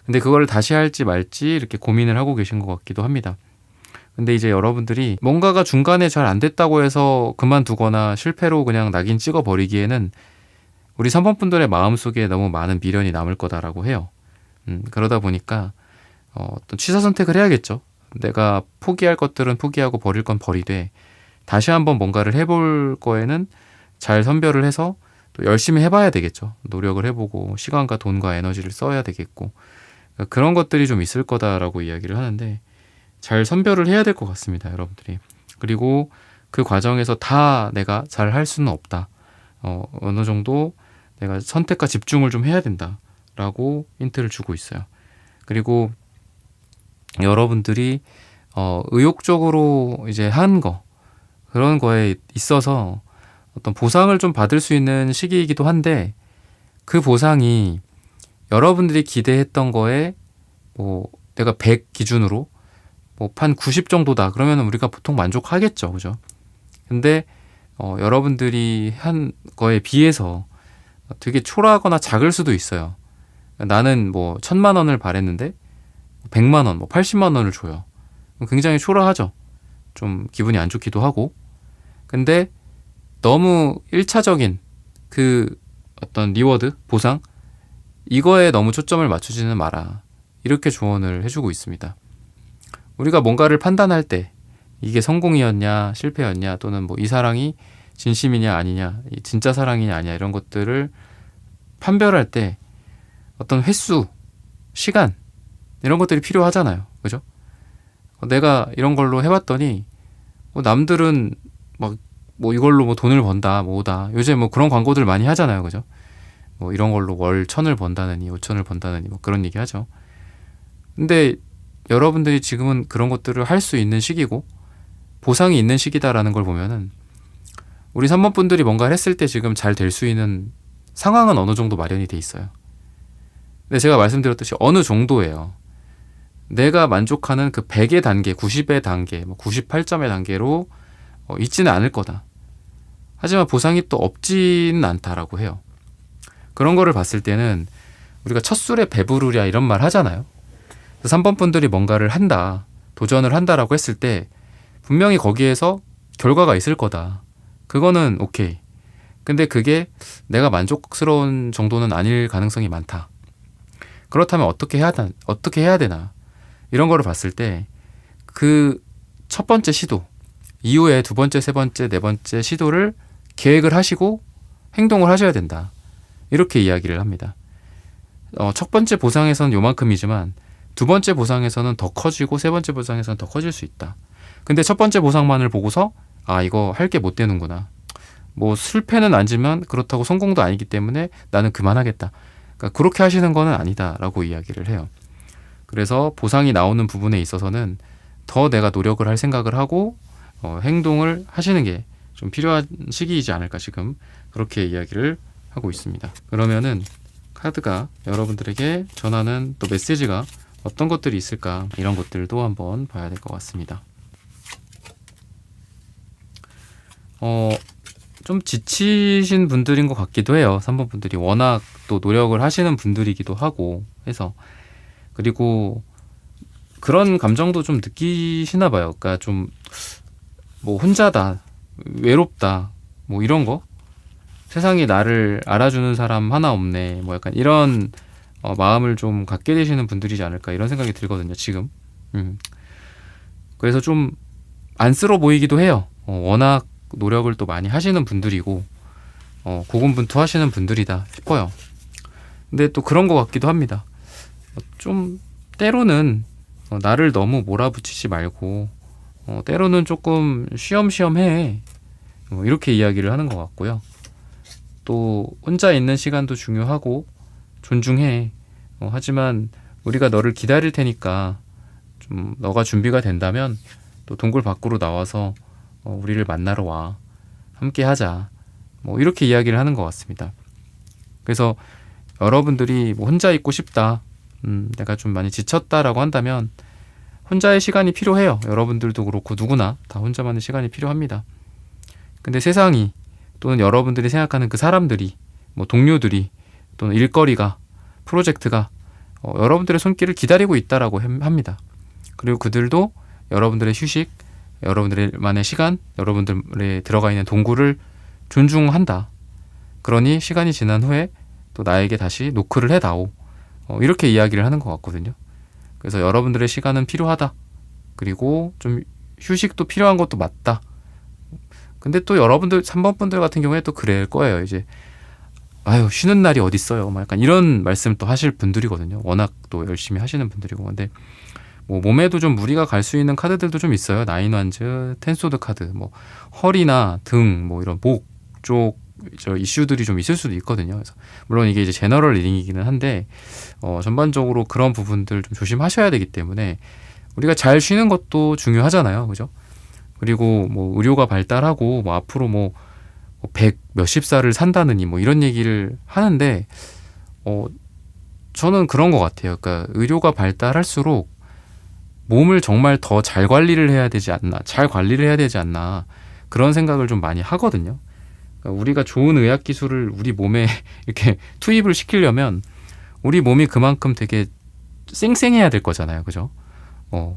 근데 그걸 다시 할지 말지 이렇게 고민을 하고 계신 것 같기도 합니다. 근데 이제 여러분들이 뭔가가 중간에 잘 안 됐다고 해서 그만두거나 실패로 그냥 낙인 찍어버리기에는 우리 3번 분들의 마음속에 너무 많은 미련이 남을 거다라고 해요. 그러다 보니까 어떤 취사 선택을 해야겠죠. 내가 포기할 것들은 포기하고 버릴 건 버리되 다시 한번 뭔가를 해볼 거에는 잘 선별을 해서 또 열심히 해봐야 되겠죠. 노력을 해보고 시간과 돈과 에너지를 써야 되겠고 그러니까 그런 것들이 좀 있을 거다라고 이야기를 하는데 잘 선별을 해야 될 것 같습니다. 여러분들이. 그리고 그 과정에서 다 내가 잘 할 수는 없다. 어느 정도 내가 선택과 집중을 좀 해야 된다라고 힌트를 주고 있어요. 그리고 여러분들이 의욕적으로 이제 한 거 그런 거에 있어서 어떤 보상을 좀 받을 수 있는 시기이기도 한데 그 보상이 여러분들이 기대했던 거에 뭐 내가 100 기준으로 뭐 한 90 정도다 그러면 우리가 보통 만족하겠죠. 그죠? 근데 여러분들이 한 거에 비해서 되게 초라하거나 작을 수도 있어요. 나는 뭐 1,000만 원을 바랬는데 100만 원, 뭐 80만 원을 줘요. 굉장히 초라하죠. 좀 기분이 안 좋기도 하고. 근데 너무 1차적인 그 어떤 리워드, 보상 이거에 너무 초점을 맞추지는 마라. 이렇게 조언을 해주고 있습니다. 우리가 뭔가를 판단할 때 이게 성공이었냐, 실패였냐, 또는 뭐 이 사랑이 진심이냐 아니냐, 진짜 사랑이냐 아니냐 이런 것들을 판별할 때 어떤 횟수, 시간 이런 것들이 필요하잖아요. 그죠? 내가 이런 걸로 해봤더니 남들은 막 뭐 이걸로 뭐 돈을 번다, 뭐다. 요새 뭐 그런 광고들 많이 하잖아요. 그죠? 뭐 이런 걸로 월 1,000을 번다느니 5,000을 번다느니 뭐 그런 얘기 하죠. 근데 여러분들이 지금은 그런 것들을 할 수 있는 시기고 보상이 있는 시기다라는 걸 보면은 우리 3번 분들이 뭔가를 했을 때 지금 잘 될 수 있는 상황은 어느 정도 마련이 돼 있어요. 근데 제가 말씀드렸듯이 어느 정도예요. 내가 만족하는 그 100의 단계, 90의 단계, 98점의 단계로 있지는 않을 거다. 하지만 보상이 또 없지는 않다라고 해요. 그런 거를 봤을 때는 우리가 첫 술에 배부르랴 이런 말 하잖아요. 3번 분들이 뭔가를 한다, 도전을 한다라고 했을 때 분명히 거기에서 결과가 있을 거다. 그거는 오케이. 근데 그게 내가 만족스러운 정도는 아닐 가능성이 많다. 그렇다면 어떻게 해야 되나? 이런 거를 봤을 때 그 첫 번째 시도 이후에 두 번째, 세 번째, 네 번째 시도를 계획을 하시고 행동을 하셔야 된다. 이렇게 이야기를 합니다. 첫 번째 보상에서는 요만큼이지만 두 번째 보상에서는 더 커지고 세 번째 보상에서는 더 커질 수 있다. 근데 첫 번째 보상만을 보고서 이거 할 게 못 되는구나. 뭐 실패는 아니지만 그렇다고 성공도 아니기 때문에 나는 그만하겠다. 그러니까 그렇게 하시는 거는 아니다라고 이야기를 해요. 그래서 보상이 나오는 부분에 있어서는 더 내가 노력을 할 생각을 하고 행동을 하시는 게 좀 필요한 시기이지 않을까 지금 그렇게 이야기를 하고 있습니다. 그러면은 카드가 여러분들에게 전하는 또 메시지가 어떤 것들이 있을까 이런 것들도 한번 봐야 될 것 같습니다. 좀 지치신 분들인 것 같기도 해요. 3번 분들이 워낙 또 노력을 하시는 분들이기도 하고 해서 그리고 그런 감정도 좀 느끼시나 봐요. 그러니까 좀 뭐 혼자다, 외롭다, 뭐 이런 거 세상에 나를 알아주는 사람 하나 없네, 뭐 약간 이런 마음을 좀 갖게 되시는 분들이지 않을까 이런 생각이 들거든요. 지금 그래서 좀 안쓰러워 보이기도 해요. 워낙 노력을 또 많이 하시는 분들이고 고군분투하시는 분들이다 싶어요. 근데 또 그런 것 같기도 합니다. 좀 때로는 나를 너무 몰아붙이지 말고 때로는 조금 쉬엄쉬엄 해, 이렇게 이야기를 하는 것 같고요. 또 혼자 있는 시간도 중요하고 존중해. 하지만 우리가 너를 기다릴 테니까 좀 너가 준비가 된다면 또 동굴 밖으로 나와서 우리를 만나러 와. 함께 하자. 뭐 이렇게 이야기를 하는 것 같습니다. 그래서 여러분들이 뭐 혼자 있고 싶다, 내가 좀 많이 지쳤다라고 한다면 혼자의 시간이 필요해요. 여러분들도 그렇고 누구나 다 혼자만의 시간이 필요합니다. 근데 세상이 또는 여러분들이 생각하는 그 사람들이, 뭐 동료들이 또는 일거리가, 프로젝트가 여러분들의 손길을 기다리고 있다라고 합니다. 그리고 그들도 여러분들의 휴식, 여러분들만의 시간, 여러분들의 들어가 있는 동굴을 존중한다. 그러니 시간이 지난 후에 또 나에게 다시 노크를 해다오. 이렇게 이야기를 하는 것 같거든요. 그래서 여러분들의 시간은 필요하다. 그리고 좀 휴식도 필요한 것도 맞다. 근데 또 여러분들 3번 분들 같은 경우에 또 그럴 거예요. 이제 쉬는 날이 어딨어요. 막 약간 이런 말씀 또 하실 분들이거든요. 워낙 또 열심히 하시는 분들이고. 근데 뭐 몸에도 좀 무리가 갈 수 있는 카드들도 좀 있어요. 나인 완즈, 텐소드 카드, 뭐 허리나 등, 뭐 이런 목 쪽 이슈들이 좀 있을 수도 있거든요. 그래서 물론 이게 이제 제너럴 리딩이기는 한데 전반적으로 그런 부분들 좀 조심하셔야 되기 때문에 우리가 잘 쉬는 것도 중요하잖아요, 그죠? 그리고 뭐 의료가 발달하고 뭐 앞으로 뭐 100 몇십 살을 산다느니 뭐 이런 얘기를 하는데 저는 그런 것 같아요. 그러니까 의료가 발달할수록 몸을 정말 더 잘 관리를 해야 되지 않나 그런 생각을 좀 많이 하거든요. 그러니까 우리가 좋은 의학 기술을 우리 몸에 이렇게 투입을 시키려면 우리 몸이 그만큼 되게 쌩쌩해야 될 거잖아요, 그죠?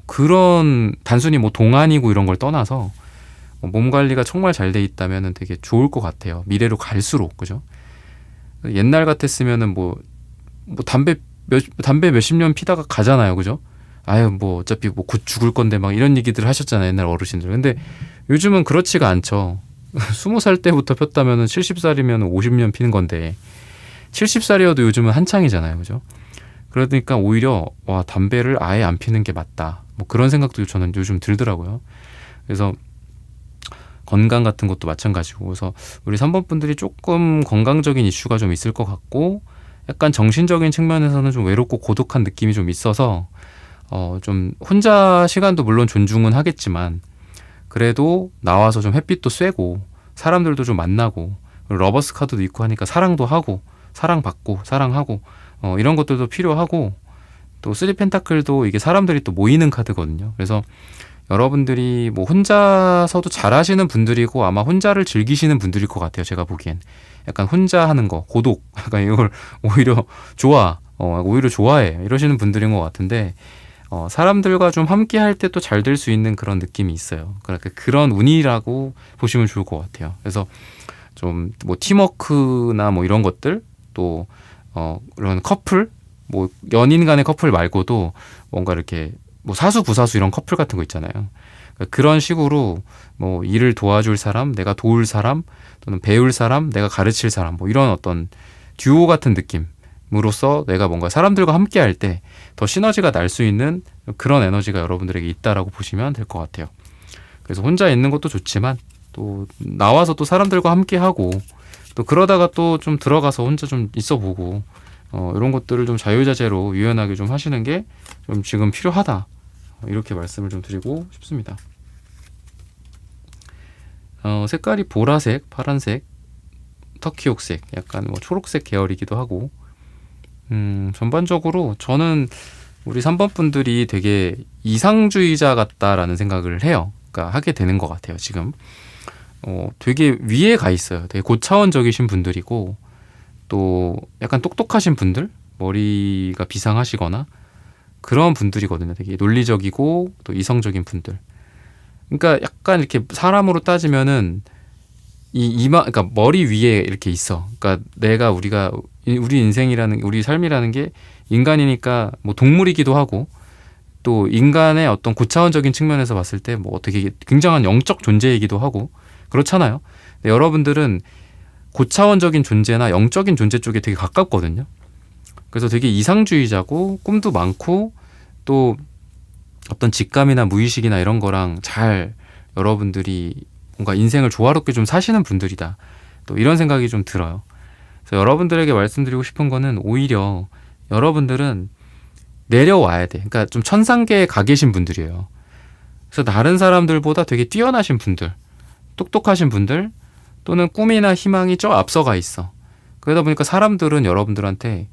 그런 단순히 뭐 동안이고 이런 걸 떠나서 몸 관리가 정말 잘 돼 있다면 되게 좋을 것 같아요. 미래로 갈수록, 그죠? 옛날 같았으면은 뭐 담배 몇십 년 피다가 가잖아요, 그죠? 뭐 어차피 뭐 곧 죽을 건데 막 이런 얘기들 하셨잖아요, 옛날 어르신들. 근데 요즘은 그렇지가 않죠. 20살 때부터 폈다면은 70살이면 50년 피는 건데 70살이어도 요즘은 한창이잖아요, 그죠? 그러니까 오히려 담배를 아예 안 피는 게 맞다. 뭐 그런 생각도 저는 요즘 들더라고요. 그래서 건강 같은 것도 마찬가지고, 그래서 우리 3번 분들이 조금 건강적인 이슈가 좀 있을 것 같고 약간 정신적인 측면에서는 좀 외롭고 고독한 느낌이 좀 있어서 좀 혼자 시간도 물론 존중은 하겠지만 그래도 나와서 좀 햇빛도 쐬고 사람들도 좀 만나고 러버스 카드도 있고 하니까 사랑도 하고 사랑받고 사랑하고 이런 것들도 필요하고 또 쓰리 펜타클도 이게 사람들이 또 모이는 카드거든요. 그래서 여러분들이 뭐 혼자서도 잘하시는 분들이고 아마 혼자를 즐기시는 분들일 것 같아요. 제가 보기엔 약간 혼자 하는 거 고독 약간 이걸 오히려 오히려 좋아해 이러시는 분들인 것 같은데 사람들과 좀 함께 할 때 또 잘 될 수 있는 그런 느낌이 있어요. 그러니까 그런 운이라고 보시면 좋을 것 같아요. 그래서 좀 뭐 팀워크나 뭐 이런 것들 또 이런 커플 뭐 연인 간의 커플 말고도 뭔가 이렇게 뭐 사수 부사수 이런 커플 같은 거 있잖아요. 그러니까 그런 식으로 뭐 일을 도와줄 사람, 내가 도울 사람 또는 배울 사람, 내가 가르칠 사람 뭐 이런 어떤 듀오 같은 느낌으로써 내가 뭔가 사람들과 함께 할 때 더 시너지가 날 수 있는 그런 에너지가 여러분들에게 있다라고 보시면 될 것 같아요. 그래서 혼자 있는 것도 좋지만 또 나와서 또 사람들과 함께 하고 또 그러다가 또 좀 들어가서 혼자 좀 있어 보고 이런 것들을 좀 자유자재로 유연하게 좀 하시는 게 좀 지금 필요하다. 이렇게 말씀을 좀 드리고 싶습니다. 색깔이 보라색, 파란색, 터키옥색, 약간 뭐 초록색 계열이기도 하고 전반적으로 저는 우리 3번 분들이 되게 이상주의자 같다라는 생각을 해요. 그러니까 하게 되는 것 같아요. 지금 되게 위에 가 있어요. 되게 고차원적이신 분들이고 또 약간 똑똑하신 분들, 머리가 비상하시거나 그런 분들이거든요. 되게 논리적이고 또 이성적인 분들. 그러니까 약간 이렇게 사람으로 따지면은 그러니까 머리 위에 이렇게 있어. 그러니까 우리 인생이라는 우리 삶이라는 게 인간이니까 뭐 동물이기도 하고 또 인간의 어떤 고차원적인 측면에서 봤을 때 뭐 되게 굉장한 영적 존재이기도 하고 그렇잖아요. 근데 여러분들은 고차원적인 존재나 영적인 존재 쪽에 되게 가깝거든요. 그래서 되게 이상주의자고 꿈도 많고 또 어떤 직감이나 무의식이나 이런 거랑 잘 여러분들이 뭔가 인생을 조화롭게 좀 사시는 분들이다. 또 이런 생각이 좀 들어요. 그래서 여러분들에게 말씀드리고 싶은 거는 오히려 여러분들은 내려와야 돼. 그러니까 좀 천상계에 가 계신 분들이에요. 그래서 다른 사람들보다 되게 뛰어나신 분들, 똑똑하신 분들 또는 꿈이나 희망이 저 앞서가 있어. 그러다 보니까 사람들은 여러분들한테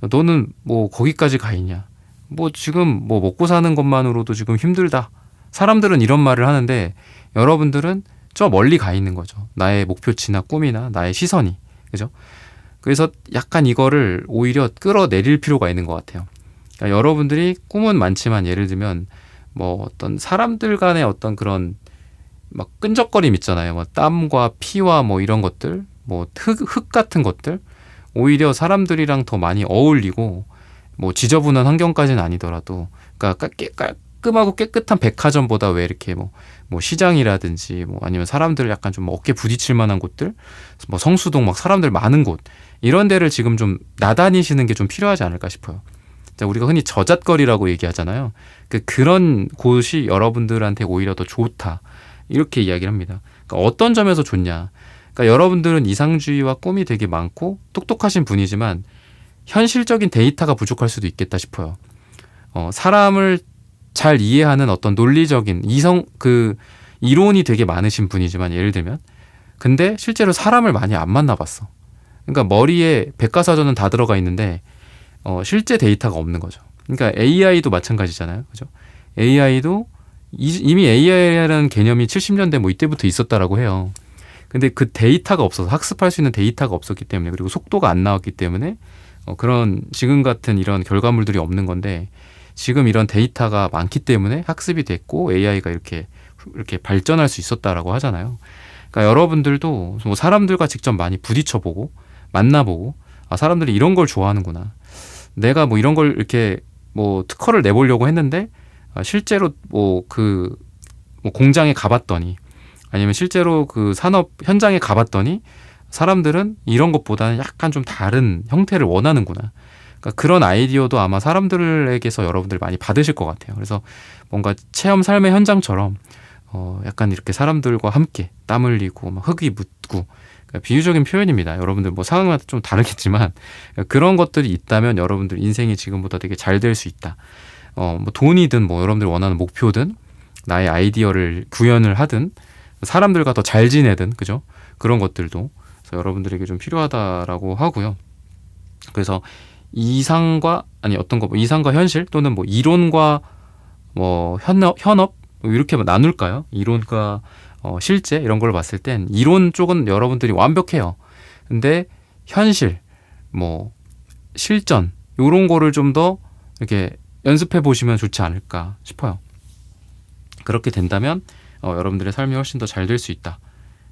너는 뭐 거기까지 가 있냐? 뭐 지금 뭐 먹고 사는 것만으로도 지금 힘들다. 사람들은 이런 말을 하는데 여러분들은 저 멀리 가 있는 거죠. 나의 목표치나 꿈이나 나의 시선이. 그죠? 그래서 약간 이거를 오히려 끌어내릴 필요가 있는 것 같아요. 그러니까 여러분들이 꿈은 많지만 예를 들면 뭐 어떤 사람들 간의 어떤 그런 막 끈적거림 있잖아요. 뭐 땀과 피와 뭐 이런 것들, 뭐 흙 같은 것들 오히려 사람들이랑 더 많이 어울리고 뭐 지저분한 환경까지는 아니더라도 그러니까 깔끔하고 깨끗한 백화점보다 왜 이렇게 뭐 시장이라든지 뭐 아니면 사람들 약간 좀 어깨 부딪힐 만한 곳들 뭐 성수동 막 사람들 많은 곳 이런 데를 지금 좀 나다니시는 게 좀 필요하지 않을까 싶어요. 우리가 흔히 저잣거리라고 얘기하잖아요. 그런 곳이 여러분들한테 오히려 더 좋다. 이렇게 이야기를 합니다. 그러니까 어떤 점에서 좋냐. 그러니까 여러분들은 이상주의와 꿈이 되게 많고 똑똑하신 분이지만 현실적인 데이터가 부족할 수도 있겠다 싶어요. 사람을 잘 이해하는 어떤 논리적인 이론이 되게 많으신 분이지만 예를 들면 근데 실제로 사람을 많이 안 만나봤어. 그러니까 머리에 백과사전은 다 들어가 있는데 실제 데이터가 없는 거죠. 그러니까 AI도 마찬가지잖아요. 그죠? AI도 이미 AI라는 개념이 70년대 뭐 이때부터 있었다라고 해요. 근데 그 데이터가 없어서 학습할 수 있는 데이터가 없었기 때문에 그리고 속도가 안 나왔기 때문에 그런 지금 같은 이런 결과물들이 없는 건데 지금 이런 데이터가 많기 때문에 학습이 됐고 AI가 이렇게 발전할 수 있었다라고 하잖아요. 그러니까 여러분들도 뭐 사람들과 직접 많이 부딪혀보고 만나보고 사람들이 이런 걸 좋아하는구나. 내가 뭐 이런 걸 이렇게 뭐 특허를 내보려고 했는데 실제로 뭐 공장에 가봤더니 아니면 실제로 그 산업 현장에 가봤더니 사람들은 이런 것보다는 약간 좀 다른 형태를 원하는구나. 그러니까 그런 아이디어도 아마 사람들에게서 여러분들이 많이 받으실 것 같아요. 그래서 뭔가 체험 삶의 현장처럼 약간 이렇게 사람들과 함께 땀 흘리고 막 흙이 묻고 그러니까 비유적인 표현입니다. 여러분들 뭐 상황마다 좀 다르겠지만 그런 것들이 있다면 여러분들 인생이 지금보다 되게 잘 될 수 있다. 뭐 돈이든 뭐 여러분들이 원하는 목표든 나의 아이디어를 구현을 하든 사람들과 더 잘 지내든 그죠? 그런 것들도 그래서 여러분들에게 좀 필요하다라고 하고요. 그래서 이상과 아니 어떤 거 뭐 이상과 현실 또는 뭐 이론과 뭐 현업 뭐 이렇게 나눌까요? 이론과 실제 이런 걸 봤을 땐 이론 쪽은 여러분들이 완벽해요. 근데 현실 뭐 실전 요런 거를 좀 더 이렇게 연습해 보시면 좋지 않을까 싶어요. 그렇게 된다면 여러분들의 삶이 훨씬 더 잘 될 수 있다.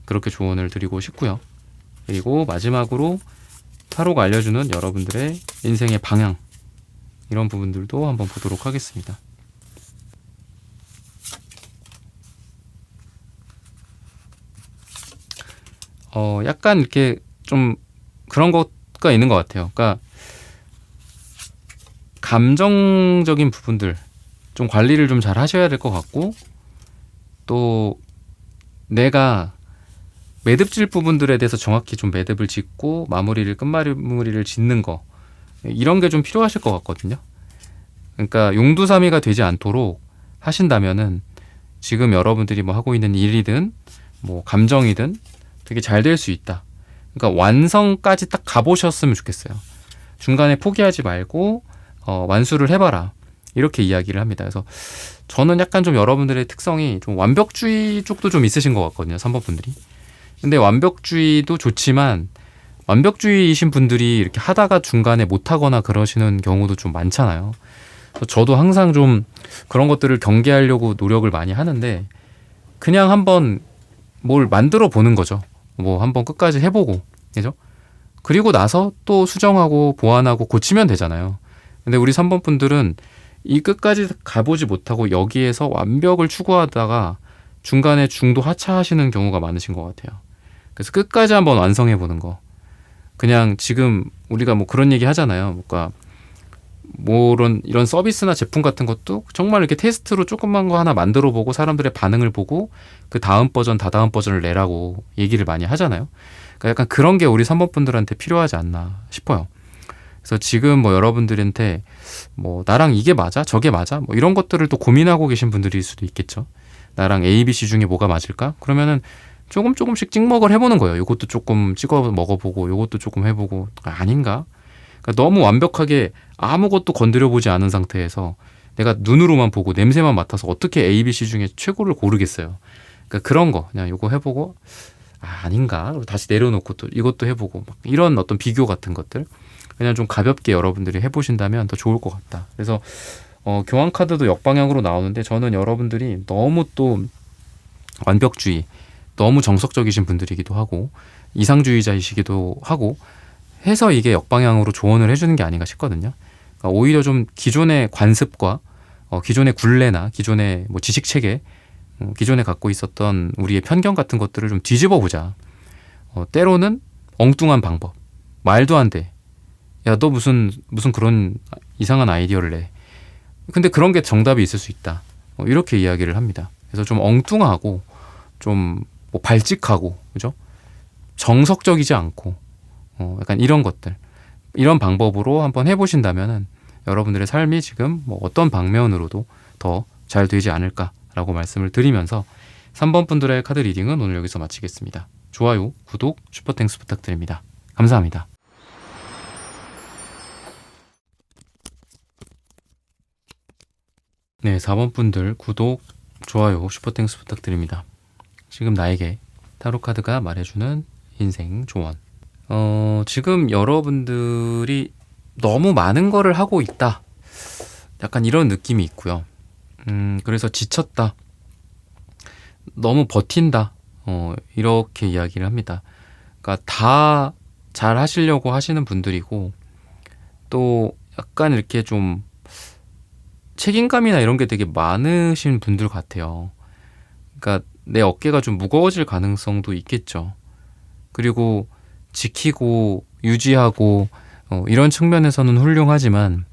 그렇게 조언을 드리고 싶고요. 그리고 마지막으로 타로가 알려주는 여러분들의 인생의 방향 이런 부분들도 한번 보도록 하겠습니다. 약간 이렇게 좀 그런 것가 있는 것 같아요. 그러니까 감정적인 부분들 좀 관리를 좀 잘 하셔야 될 것 같고 또 내가 매듭질 부분들에 대해서 정확히 좀 매듭을 짓고 끝마무리를 짓는 거 이런 게 좀 필요하실 것 같거든요. 그러니까 용두사미가 되지 않도록 하신다면은 지금 여러분들이 뭐 하고 있는 일이든 뭐 감정이든 되게 잘 될 수 있다. 그러니까 완성까지 딱 가보셨으면 좋겠어요. 중간에 포기하지 말고 완수를 해봐라. 이렇게 이야기를 합니다. 그래서 저는 약간 좀 여러분들의 특성이 좀 완벽주의 쪽도 좀 있으신 것 같거든요. 3번 분들이. 근데 완벽주의도 좋지만 완벽주의이신 분들이 이렇게 하다가 중간에 못하거나 그러시는 경우도 좀 많잖아요. 저도 항상 좀 그런 것들을 경계하려고 노력을 많이 하는데 그냥 한번 뭘 만들어 보는 거죠. 뭐 한번 끝까지 해보고, 그죠? 그리고 나서 또 수정하고 보완하고 고치면 되잖아요. 근데 우리 3번 분들은 이 끝까지 가보지 못하고 여기에서 완벽을 추구하다가 중간에 중도 하차하시는 경우가 많으신 것 같아요. 그래서 끝까지 한번 완성해 보는 거. 그냥 지금 우리가 뭐 그런 얘기 하잖아요. 뭔가 뭐 이런 서비스나 제품 같은 것도 정말 이렇게 테스트로 조그만 거 하나 만들어 보고 사람들의 반응을 보고 그 다음 버전, 다다음 버전을 내라고 얘기를 많이 하잖아요. 그러니까 약간 그런 게 우리 3번 분들한테 필요하지 않나 싶어요. 그래서 지금 뭐 여러분들한테 뭐 나랑 이게 맞아? 저게 맞아? 뭐 이런 것들을 또 고민하고 계신 분들일 수도 있겠죠. 나랑 A, B, C 중에 뭐가 맞을까? 그러면은 조금씩 찍먹을 해보는 거예요. 이것도 조금 찍어 먹어보고 이것도 조금 해보고 아닌가? 그러니까 너무 완벽하게 아무것도 건드려보지 않은 상태에서 내가 눈으로만 보고 냄새만 맡아서 어떻게 A, B, C 중에 최고를 고르겠어요. 그러니까 그런 거 그냥 이거 해보고 아닌가? 다시 내려놓고 또 이것도 해보고 막 이런 어떤 비교 같은 것들 그냥 좀 가볍게 여러분들이 해보신다면 더 좋을 것 같다. 그래서 교환 카드도 역방향으로 나오는데 저는 여러분들이 너무 또 완벽주의 너무 정석적이신 분들이기도 하고 이상주의자이시기도 하고 해서 이게 역방향으로 조언을 해주는 게 아닌가 싶거든요. 그러니까 오히려 좀 기존의 관습과 기존의 굴레나 기존의 뭐 지식 체계, 기존에 갖고 있었던 우리의 편견 같은 것들을 좀 뒤집어 보자. 때로는 엉뚱한 방법, 말도 안 돼. 야, 너 무슨 그런 이상한 아이디어를 내. 근데 그런 게 정답이 있을 수 있다. 이렇게 이야기를 합니다. 그래서 좀 엉뚱하고 좀 뭐 발칙하고 그죠? 정석적이지 않고 약간 이런 것들 이런 방법으로 한번 해보신다면은 여러분들의 삶이 지금 뭐 어떤 방면으로도 더 잘 되지 않을까라고 말씀을 드리면서 3번 분들의 카드 리딩은 오늘 여기서 마치겠습니다. 좋아요, 구독, 슈퍼땡스 부탁드립니다. 감사합니다. 네, 4번 분들 구독, 좋아요, 슈퍼땡스 부탁드립니다. 지금 나에게 타로 카드가 말해주는 인생 조언. 지금 여러분들이 너무 많은 거를 하고 있다. 약간 이런 느낌이 있고요. 그래서 지쳤다. 너무 버틴다. 이렇게 이야기를 합니다. 그러니까 다 잘 하시려고 하시는 분들이고 또 약간 이렇게 좀 책임감이나 이런 게 되게 많으신 분들 같아요. 그러니까 내 어깨가 좀 무거워질 가능성도 있겠죠. 그리고 지키고 유지하고 이런 측면에서는 훌륭하지만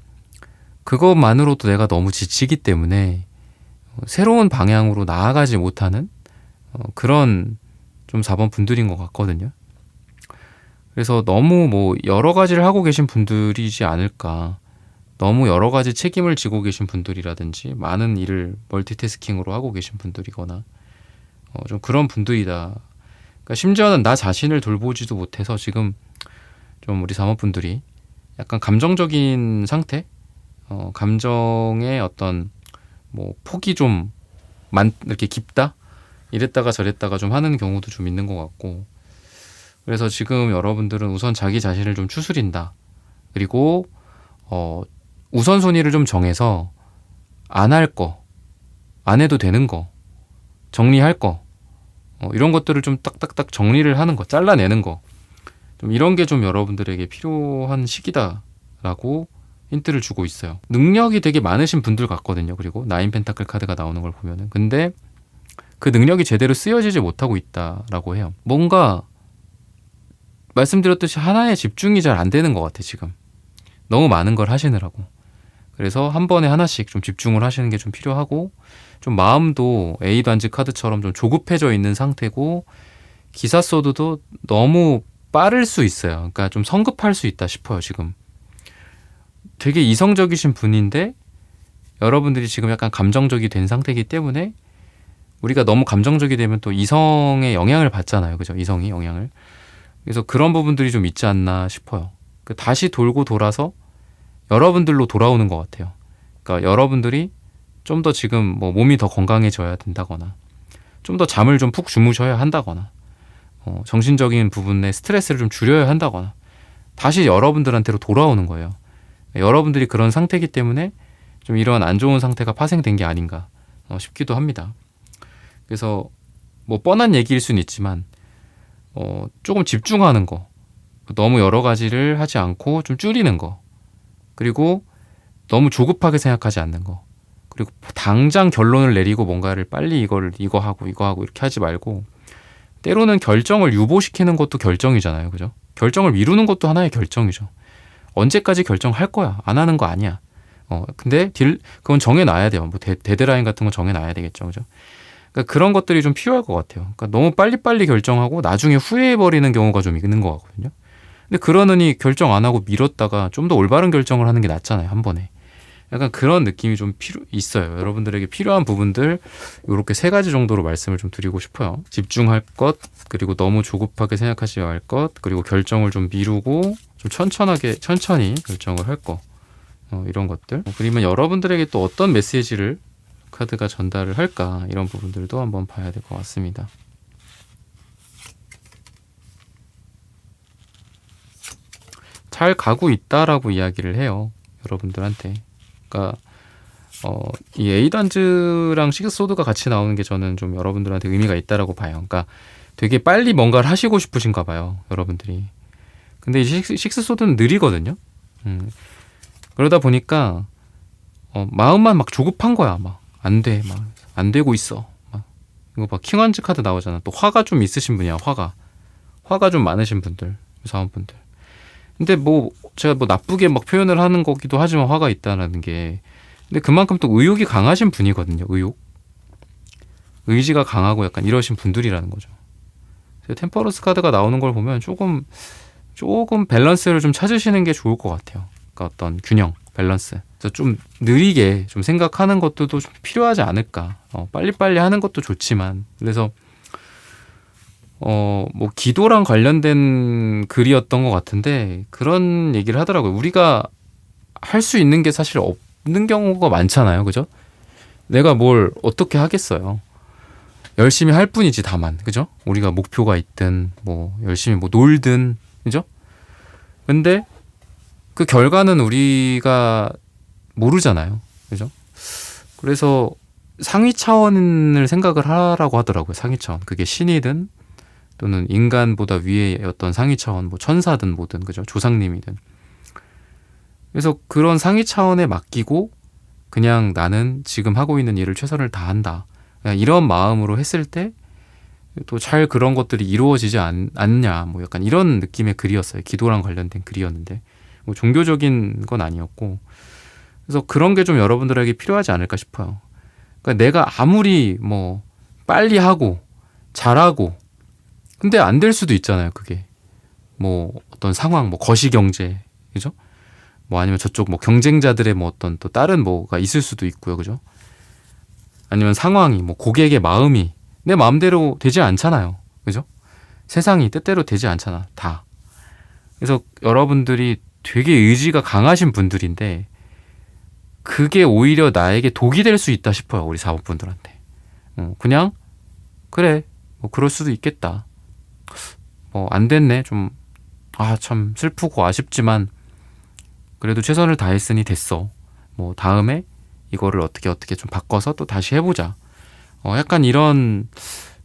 그것만으로도 내가 너무 지치기 때문에 새로운 방향으로 나아가지 못하는 그런 좀 4번 분들인 것 같거든요. 그래서 너무 뭐 여러 가지를 하고 계신 분들이지 않을까. 너무 여러 가지 책임을 지고 계신 분들이라든지 많은 일을 멀티태스킹으로 하고 계신 분들이거나 좀 그런 분들이다. 그러니까 심지어는 나 자신을 돌보지도 못해서 지금 좀 우리 사모분들이 약간 감정적인 상태, 감정의 어떤 뭐 폭이 좀 이렇게 깊다? 이랬다가 저랬다가 좀 하는 경우도 좀 있는 것 같고, 그래서 지금 여러분들은 우선 자기 자신을 좀 추스린다. 그리고 우선순위를 좀 정해서 안 할 거, 안 해도 되는 거, 정리할 거, 이런 것들을 좀 딱딱딱 정리를 하는 거, 잘라내는 거, 좀 이런 게 좀 여러분들에게 필요한 시기다라고 힌트를 주고 있어요. 능력이 되게 많으신 분들 같거든요. 그리고 나인 펜타클 카드가 나오는 걸 보면은, 근데 그 능력이 제대로 쓰여지지 못하고 있다라고 해요. 뭔가 말씀드렸듯이 하나에 집중이 잘 안 되는 것 같아. 지금 너무 많은 걸 하시느라고. 그래서 한 번에 하나씩 좀 집중을 하시는 게 좀 필요하고, 좀 마음도 에이단지 카드처럼 좀 조급해져 있는 상태고, 기사 소드도 너무 빠를 수 있어요. 그러니까 좀 성급할 수 있다 싶어요. 지금 되게 이성적이신 분인데 여러분들이 지금 약간 감정적이 된 상태이기 때문에, 우리가 너무 감정적이 되면 또 이성의 영향을 받잖아요. 그죠? 이성이 영향을. 그래서 그런 부분들이 좀 있지 않나 싶어요. 다시 돌고 돌아서 여러분들로 돌아오는 것 같아요. 그러니까 여러분들이 좀 더 지금 뭐 몸이 더 건강해져야 된다거나, 좀 더 잠을 좀 푹 주무셔야 한다거나, 정신적인 부분에 스트레스를 좀 줄여야 한다거나, 다시 여러분들한테로 돌아오는 거예요. 여러분들이 그런 상태이기 때문에 좀 이런 안 좋은 상태가 파생된 게 아닌가 싶기도 합니다. 그래서 뭐 뻔한 얘기일 수는 있지만 조금 집중하는 거, 너무 여러 가지를 하지 않고 좀 줄이는 거, 그리고 너무 조급하게 생각하지 않는 거, 그리고 당장 결론을 내리고 뭔가를 빨리 이거 하고 이렇게 하지 말고, 때로는 결정을 유보시키는 것도 결정이잖아요. 그죠? 결정을 미루는 것도 하나의 결정이죠. 언제까지 결정할 거야? 안 하는 거 아니야. 근데 그건 정해놔야 돼요. 뭐 데드라인 같은 거 정해놔야 되겠죠. 그죠? 그러니까 그런 것들이 좀 필요할 것 같아요. 그러니까 너무 빨리빨리 결정하고 나중에 후회해버리는 경우가 좀 있는 것 같거든요. 근데 그러느니 결정 안 하고 미뤘다가 좀 더 올바른 결정을 하는 게 낫잖아요. 한 번에. 약간 그런 느낌이 좀 있어요. 여러분들에게 필요한 부분들 이렇게 3가지 정도로 말씀을 좀 드리고 싶어요. 집중할 것, 그리고 너무 조급하게 생각하지 말 것, 그리고 결정을 좀 미루고 좀 천천히 결정을 할 거, 이런 것들. 그러면 여러분들에게 또 어떤 메시지를 카드가 전달을 할까, 이런 부분들도 한번 봐야 될 것 같습니다. 잘 가고 있다라고 이야기를 해요. 여러분들한테. 그러니까 이 에이단즈랑 식스소드가 같이 나오는 게 저는 좀 여러분들한테 의미가 있다라고 봐요. 그러니까 되게 빨리 뭔가를 하시고 싶으신가 봐요. 여러분들이. 근데 이 식스소드는 느리거든요. 그러다 보니까 마음만 막 조급한 거야. 막 안 돼. 막 안 되고 있어. 막 이거 봐. 킹원즈 카드 나오잖아. 또 화가 좀 있으신 분이야. 화가 좀 많으신 분들, 사원분들. 근데 뭐 제가 뭐 나쁘게 막 표현을 하는 거기도 하지만 화가 있다라는 게, 근데 그만큼 또 의욕이 강하신 분이거든요. 의지가 강하고 약간 이러신 분들이라는 거죠. 템퍼런스 카드가 나오는 걸 보면 조금 밸런스를 좀 찾으시는 게 좋을 것 같아요. 그러니까 어떤 균형, 밸런스. 그래서 좀 느리게 좀 생각하는 것도 좀 필요하지 않을까. 빨리빨리 하는 것도 좋지만, 그래서 뭐 기도랑 관련된 글이었던 것 같은데 그런 얘기를 하더라고요. 우리가 할 수 있는 게 사실 없는 경우가 많잖아요. 그죠? 내가 뭘 어떻게 하겠어요. 열심히 할 뿐이지 다만. 그죠? 우리가 목표가 있든 뭐 열심히 뭐 놀든. 그죠? 근데 그 결과는 우리가 모르잖아요. 그죠? 그래서 상위 차원을 생각을 하라고 하더라고요. 상위 차원. 그게 신이든 또는 인간보다 위의 어떤 상위 차원, 뭐 천사든 뭐든, 그죠? 조상님이든. 그래서 그런 상위 차원에 맡기고 그냥 나는 지금 하고 있는 일을 최선을 다한다. 그냥 이런 마음으로 했을 때 또 잘 그런 것들이 이루어지지 않냐. 뭐 약간 이런 느낌의 글이었어요. 기도랑 관련된 글이었는데 뭐 종교적인 건 아니었고, 그래서 그런 게 좀 여러분들에게 필요하지 않을까 싶어요. 그러니까 내가 아무리 뭐 빨리 하고 잘하고, 근데 안 될 수도 있잖아요. 그게 뭐 어떤 상황, 뭐 거시경제, 그죠? 뭐 아니면 저쪽 뭐 경쟁자들의 뭐 어떤 또 다른 뭐가 있을 수도 있고요. 그죠? 아니면 상황이 뭐 고객의 마음이 내 마음대로 되지 않잖아요. 그죠? 세상이 뜻대로 되지 않잖아. 다. 그래서 여러분들이 되게 의지가 강하신 분들인데 그게 오히려 나에게 독이 될 수 있다 싶어요. 우리 사업분들한테. 그냥 그래 뭐 그럴 수도 있겠다. 뭐 안 됐네. 좀 참 슬프고 아쉽지만 그래도 최선을 다했으니 됐어. 뭐 다음에 이거를 어떻게 좀 바꿔서 또 다시 해보자. 약간 이런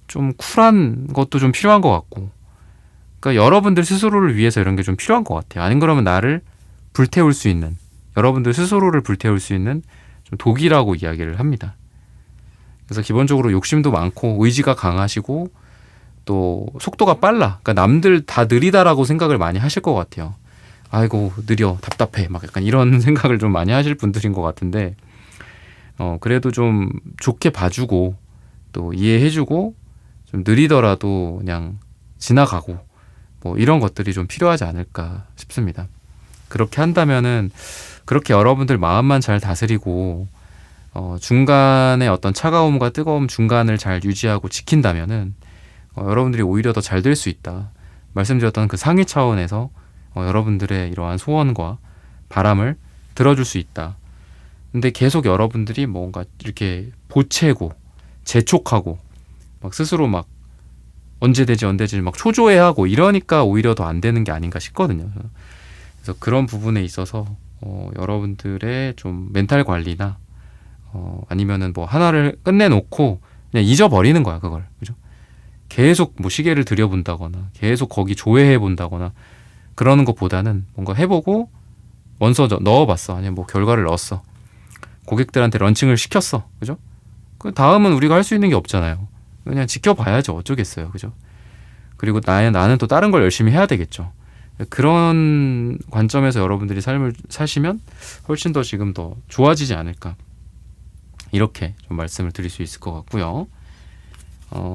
좀 쿨한 것도 좀 필요한 것 같고. 그러니까 여러분들 스스로를 위해서 이런 게 좀 필요한 것 같아요. 아닌 그러면 나를 불태울 수 있는, 여러분들 스스로를 불태울 수 있는 좀 독이라고 이야기를 합니다. 그래서 기본적으로 욕심도 많고 의지가 강하시고 또 속도가 빨라. 그러니까 남들 다 느리다라고 생각을 많이 하실 것 같아요. 아이고 느려 답답해 막 약간 이런 생각을 좀 많이 하실 분들인 것 같은데 그래도 좀 좋게 봐주고 또 이해해주고 좀 느리더라도 그냥 지나가고 뭐 이런 것들이 좀 필요하지 않을까 싶습니다. 그렇게 한다면은 그렇게 여러분들 마음만 잘 다스리고 중간에 어떤 차가움과 뜨거움 중간을 잘 유지하고 지킨다면은 여러분들이 오히려 더 잘 될 수 있다. 말씀드렸던 그 상위 차원에서 여러분들의 이러한 소원과 바람을 들어줄 수 있다. 근데 계속 여러분들이 뭔가 이렇게 보채고 재촉하고 막 스스로 막 언제 되지 막 초조해하고 이러니까 오히려 더 안 되는 게 아닌가 싶거든요. 그래서 그런 부분에 있어서 여러분들의 좀 멘탈 관리나 아니면은 뭐 하나를 끝내놓고 그냥 잊어버리는 거야 그걸. 그죠? 계속 뭐 시계를 들여본다거나 계속 거기 조회해 본다거나 그러는 것보다는 뭔가 해보고 원서 넣어봤어. 아니면 뭐 결과를 넣었어. 고객들한테 런칭을 시켰어. 그죠? 그 다음은 우리가 할 수 있는 게 없잖아요. 그냥 지켜봐야죠. 어쩌겠어요. 그죠? 그리고 나는 또 다른 걸 열심히 해야 되겠죠. 그런 관점에서 여러분들이 삶을 사시면 훨씬 더 지금 더 좋아지지 않을까. 이렇게 좀 말씀을 드릴 수 있을 것 같고요.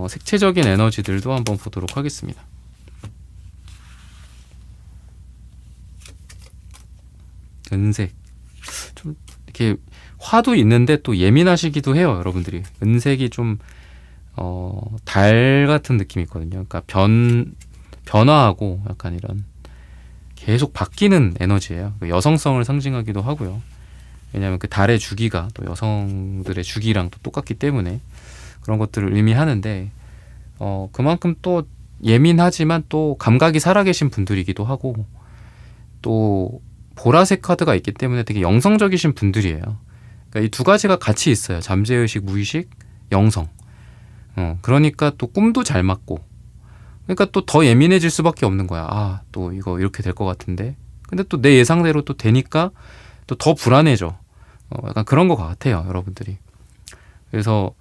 색채적인 에너지들도 한번 보도록 하겠습니다. 은색. 좀 이렇게 화도 있는데 또 예민하시기도 해요, 여러분들이. 은색이 좀 달 같은 느낌이 있거든요. 그러니까 변화하고 약간 이런 계속 바뀌는 에너지예요. 여성성을 상징하기도 하고요. 왜냐하면 그 달의 주기가 또 여성들의 주기랑 또 똑같기 때문에 그런 것들을 의미하는데 그만큼 또 예민하지만 또 감각이 살아계신 분들이기도 하고 또 보라색 카드가 있기 때문에 되게 영성적이신 분들이에요. 그러니까 이 두 가지가 같이 있어요. 잠재의식, 무의식, 영성. 그러니까 또 꿈도 잘 맞고 그러니까 또 더 예민해질 수밖에 없는 거야. 또 이거 이렇게 될 것 같은데 근데 또 내 예상대로 또 되니까 또 더 불안해져. 약간 그런 것 같아요, 여러분들이. 그래서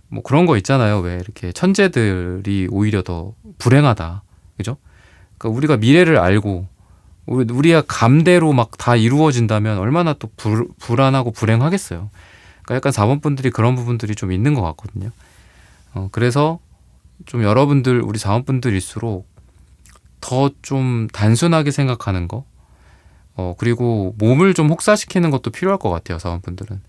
뭐 그런 거 있잖아요. 왜 이렇게 천재들이 오히려 더 불행하다. 그죠? 그러니까 우리가 미래를 알고 우리가 감대로 막 다 이루어진다면 얼마나 또 불안하고 불행하겠어요. 그러니까 약간 자본분들이 그런 부분들이 좀 있는 것 같거든요. 그래서 좀 여러분들 우리 자원분들일수록 더 좀 단순하게 생각하는 거 그리고 몸을 좀 혹사시키는 것도 필요할 것 같아요. 자원분들은.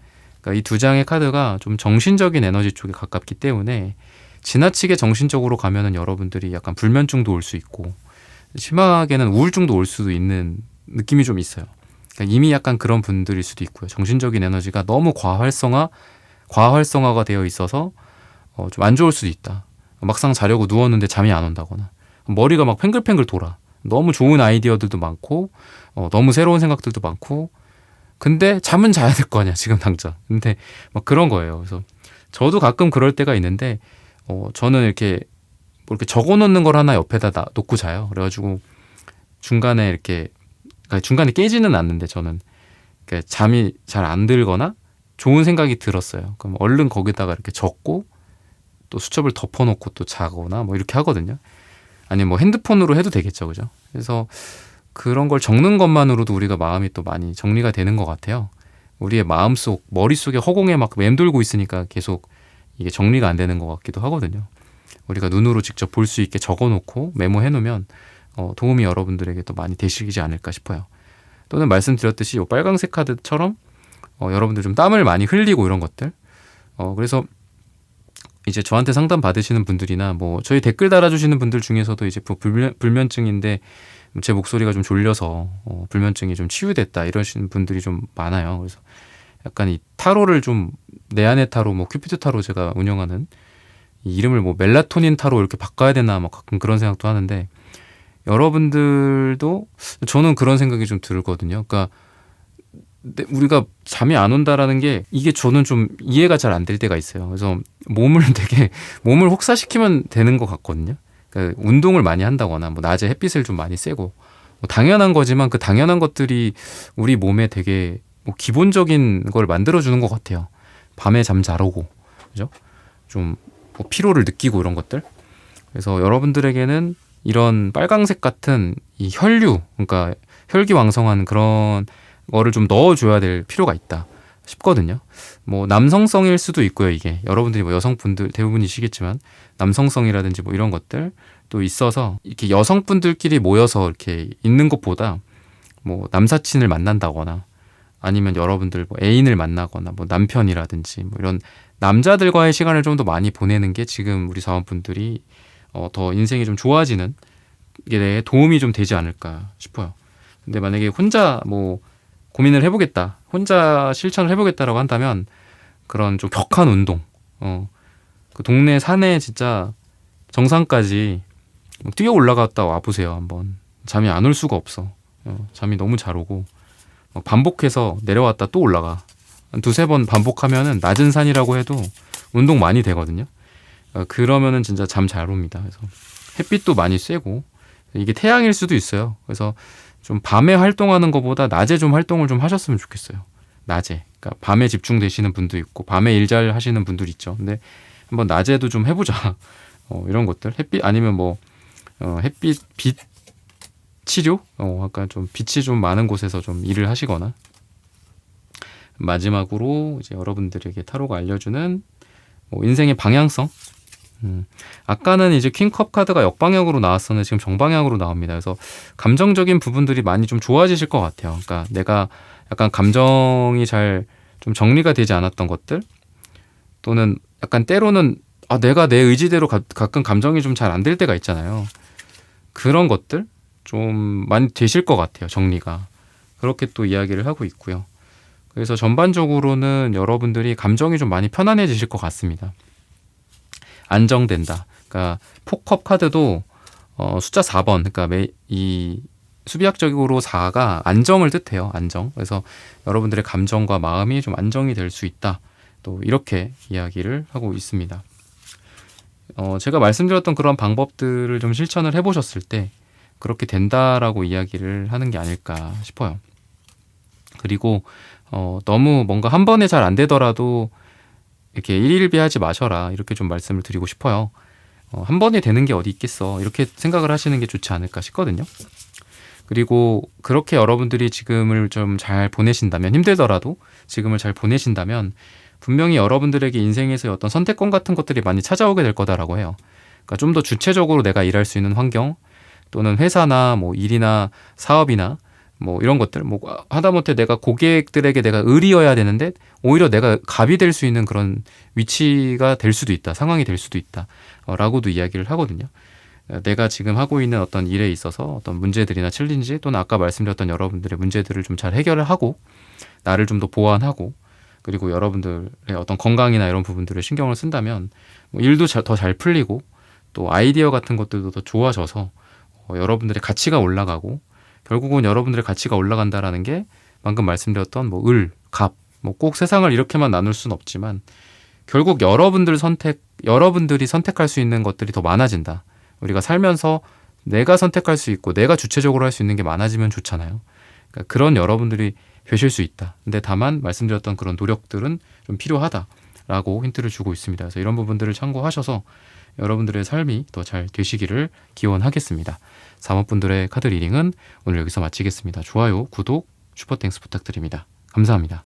그러니까 이 두 장의 카드가 좀 정신적인 에너지 쪽에 가깝기 때문에 지나치게 정신적으로 가면은 여러분들이 약간 불면증도 올 수 있고 심하게는 우울증도 올 수도 있는 느낌이 좀 있어요. 그러니까 이미 약간 그런 분들일 수도 있고요. 정신적인 에너지가 너무 과활성화가 되어 있어서 좀 안 좋을 수도 있다. 막상 자려고 누웠는데 잠이 안 온다거나 머리가 막 팽글팽글 돌아. 너무 좋은 아이디어들도 많고 너무 새로운 생각들도 많고 근데 잠은 자야 될 거 아니야 지금 당장. 근데 막 그런 거예요. 그래서 저도 가끔 그럴 때가 있는데 저는 이렇게 뭐 이렇게 적어놓는 걸 하나 옆에다 놓고 자요. 그래가지고 중간에 이렇게 그러니까 중간에 깨지는 않는데 저는 그러니까 잠이 잘 안 들거나 좋은 생각이 들었어요. 그럼 얼른 거기다가 이렇게 적고 또 수첩을 덮어놓고 또 자거나 뭐 이렇게 하거든요. 아니면 뭐 핸드폰으로 해도 되겠죠, 그죠? 그래서 그런 걸 적는 것만으로도 우리가 마음이 또 많이 정리가 되는 것 같아요. 우리의 마음속, 머릿속에 허공에 막 맴돌고 있으니까 계속 이게 정리가 안 되는 것 같기도 하거든요. 우리가 눈으로 직접 볼 수 있게 적어놓고 메모해놓으면 도움이 여러분들에게 또 많이 되시지 않을까 싶어요. 또는 말씀드렸듯이 요 빨강색 카드처럼 여러분들 좀 땀을 많이 흘리고 이런 것들. 그래서 이제 저한테 상담 받으시는 분들이나 뭐 저희 댓글 달아주시는 분들 중에서도 이제 불면증인데 제 목소리가 좀 졸려서 불면증이 좀 치유됐다 이러시는 분들이 좀 많아요. 그래서 약간 이 타로를 좀 내 안의 타로, 뭐 큐피드 타로 제가 운영하는 이 이름을 뭐 멜라토닌 타로 이렇게 바꿔야 되나 막 가끔 그런 생각도 하는데, 여러분들도 저는 그런 생각이 좀 들거든요. 그러니까 우리가 잠이 안 온다라는 게 이게 저는 좀 이해가 잘 안 될 때가 있어요. 그래서 몸을 혹사시키면 되는 것 같거든요. 그러니까 운동을 많이 한다거나 뭐 낮에 햇빛을 좀 많이 쐬고 뭐 당연한 거지만 그 당연한 것들이 우리 몸에 되게 뭐 기본적인 걸 만들어주는 것 같아요. 밤에 잠 잘 오고, 그죠? 좀 뭐 피로를 느끼고 이런 것들. 그래서 여러분들에게는 이런 빨강색 같은 이 혈류, 그러니까 혈기왕성한 그런 거를 좀 넣어줘야 될 필요가 있다 싶거든요. 뭐 남성성일 수도 있고요. 이게 여러분들이 뭐 여성분들 대부분이시겠지만 남성성이라든지 뭐 이런 것들 또 있어서 이렇게 여성분들끼리 모여서 이렇게 있는 것보다 뭐 남사친을 만난다거나 아니면 여러분들 뭐 애인을 만나거나 뭐 남편이라든지 뭐 이런 남자들과의 시간을 좀 더 많이 보내는 게 지금 우리 사원분들이 더 인생이 좀 좋아지는 게 도움이 좀 되지 않을까 싶어요. 근데 만약에 혼자 뭐 고민을 해보겠다, 혼자 실천을 해보겠다라고 한다면 그런 좀 격한 운동, 그 동네 산에 진짜 정상까지 뛰어 올라갔다 와보세요. 한번. 잠이 안 올 수가 없어. 잠이 너무 잘 오고 반복해서 내려왔다 또 올라가. 한 두세 번 반복하면은 낮은 산이라고 해도 운동 많이 되거든요. 그러면은 진짜 잠 잘 옵니다. 그래서 햇빛도 많이 쐬고, 이게 태양일 수도 있어요. 그래서 좀 밤에 활동하는 것보다 낮에 좀 활동을 좀 하셨으면 좋겠어요. 낮에. 그러니까 밤에 집중되시는 분도 있고 밤에 일 잘 하시는 분들 있죠. 근데 한번 낮에도 좀 해보자. 이런 것들. 햇빛 아니면 뭐 햇빛 빛 치료? 약간 좀 빛이 좀 많은 곳에서 좀 일을 하시거나. 마지막으로 이제 여러분들에게 타로가 알려주는 뭐 인생의 방향성. 아까는 이제 퀸컵 카드가 역방향으로 나왔었는데 지금 정방향으로 나옵니다. 그래서 감정적인 부분들이 많이 좀 좋아지실 것 같아요. 그러니까 내가 약간 감정이 잘 좀 정리가 되지 않았던 것들, 또는 약간 때로는 내가 내 의지대로 가끔 감정이 좀 잘 안 될 때가 있잖아요. 그런 것들 좀 많이 되실 것 같아요. 정리가. 그렇게 또 이야기를 하고 있고요. 그래서 전반적으로는 여러분들이 감정이 좀 많이 편안해지실 것 같습니다. 안정된다. 그러니까 포컵 카드도 숫자 4번, 그러니까 이 수비학적으로 4가 안정을 뜻해요. 안정. 그래서 여러분들의 감정과 마음이 좀 안정이 될 수 있다. 또 이렇게 이야기를 하고 있습니다. 제가 말씀드렸던 그런 방법들을 좀 실천을 해보셨을 때 그렇게 된다라고 이야기를 하는 게 아닐까 싶어요. 그리고 너무 뭔가 한 번에 잘 안 되더라도 이렇게 일일비하지 마셔라, 이렇게 좀 말씀을 드리고 싶어요. 한 번에 되는 게 어디 있겠어, 이렇게 생각을 하시는 게 좋지 않을까 싶거든요. 그리고 그렇게 여러분들이 지금을 좀 잘 보내신다면, 힘들더라도 지금을 잘 보내신다면 분명히 여러분들에게 인생에서의 어떤 선택권 같은 것들이 많이 찾아오게 될 거다라고 해요. 그러니까 좀 더 주체적으로 내가 일할 수 있는 환경, 또는 회사나 뭐 일이나 사업이나 뭐 이런 것들, 뭐 하다못해 내가 고객들에게 내가 을이어야 되는데 오히려 내가 갑이 될 수 있는 그런 위치가 될 수도 있다, 상황이 될 수도 있다 라고도 이야기를 하거든요. 내가 지금 하고 있는 어떤 일에 있어서 어떤 문제들이나 챌린지, 또는 아까 말씀드렸던 여러분들의 문제들을 좀 잘 해결을 하고 나를 좀 더 보완하고, 그리고 여러분들의 어떤 건강이나 이런 부분들을 신경을 쓴다면 뭐 일도 더 잘 풀리고 또 아이디어 같은 것들도 더 좋아져서 여러분들의 가치가 올라가고, 결국은 여러분들의 가치가 올라간다라는 게 방금 말씀드렸던 뭐 을, 갑, 뭐 꼭 세상을 이렇게만 나눌 수는 없지만 결국 여러분들이 선택할 수 있는 것들이 더 많아진다. 우리가 살면서 내가 선택할 수 있고 내가 주체적으로 할 수 있는 게 많아지면 좋잖아요. 그러니까 그런 여러분들이 되실 수 있다. 근데 다만 말씀드렸던 그런 노력들은 좀 필요하다라고 힌트를 주고 있습니다. 그래서 이런 부분들을 참고하셔서 여러분들의 삶이 더 잘 되시기를 기원하겠습니다. 사모분들의 카드 리딩은 오늘 여기서 마치겠습니다. 좋아요, 구독, 슈퍼땡스 부탁드립니다. 감사합니다.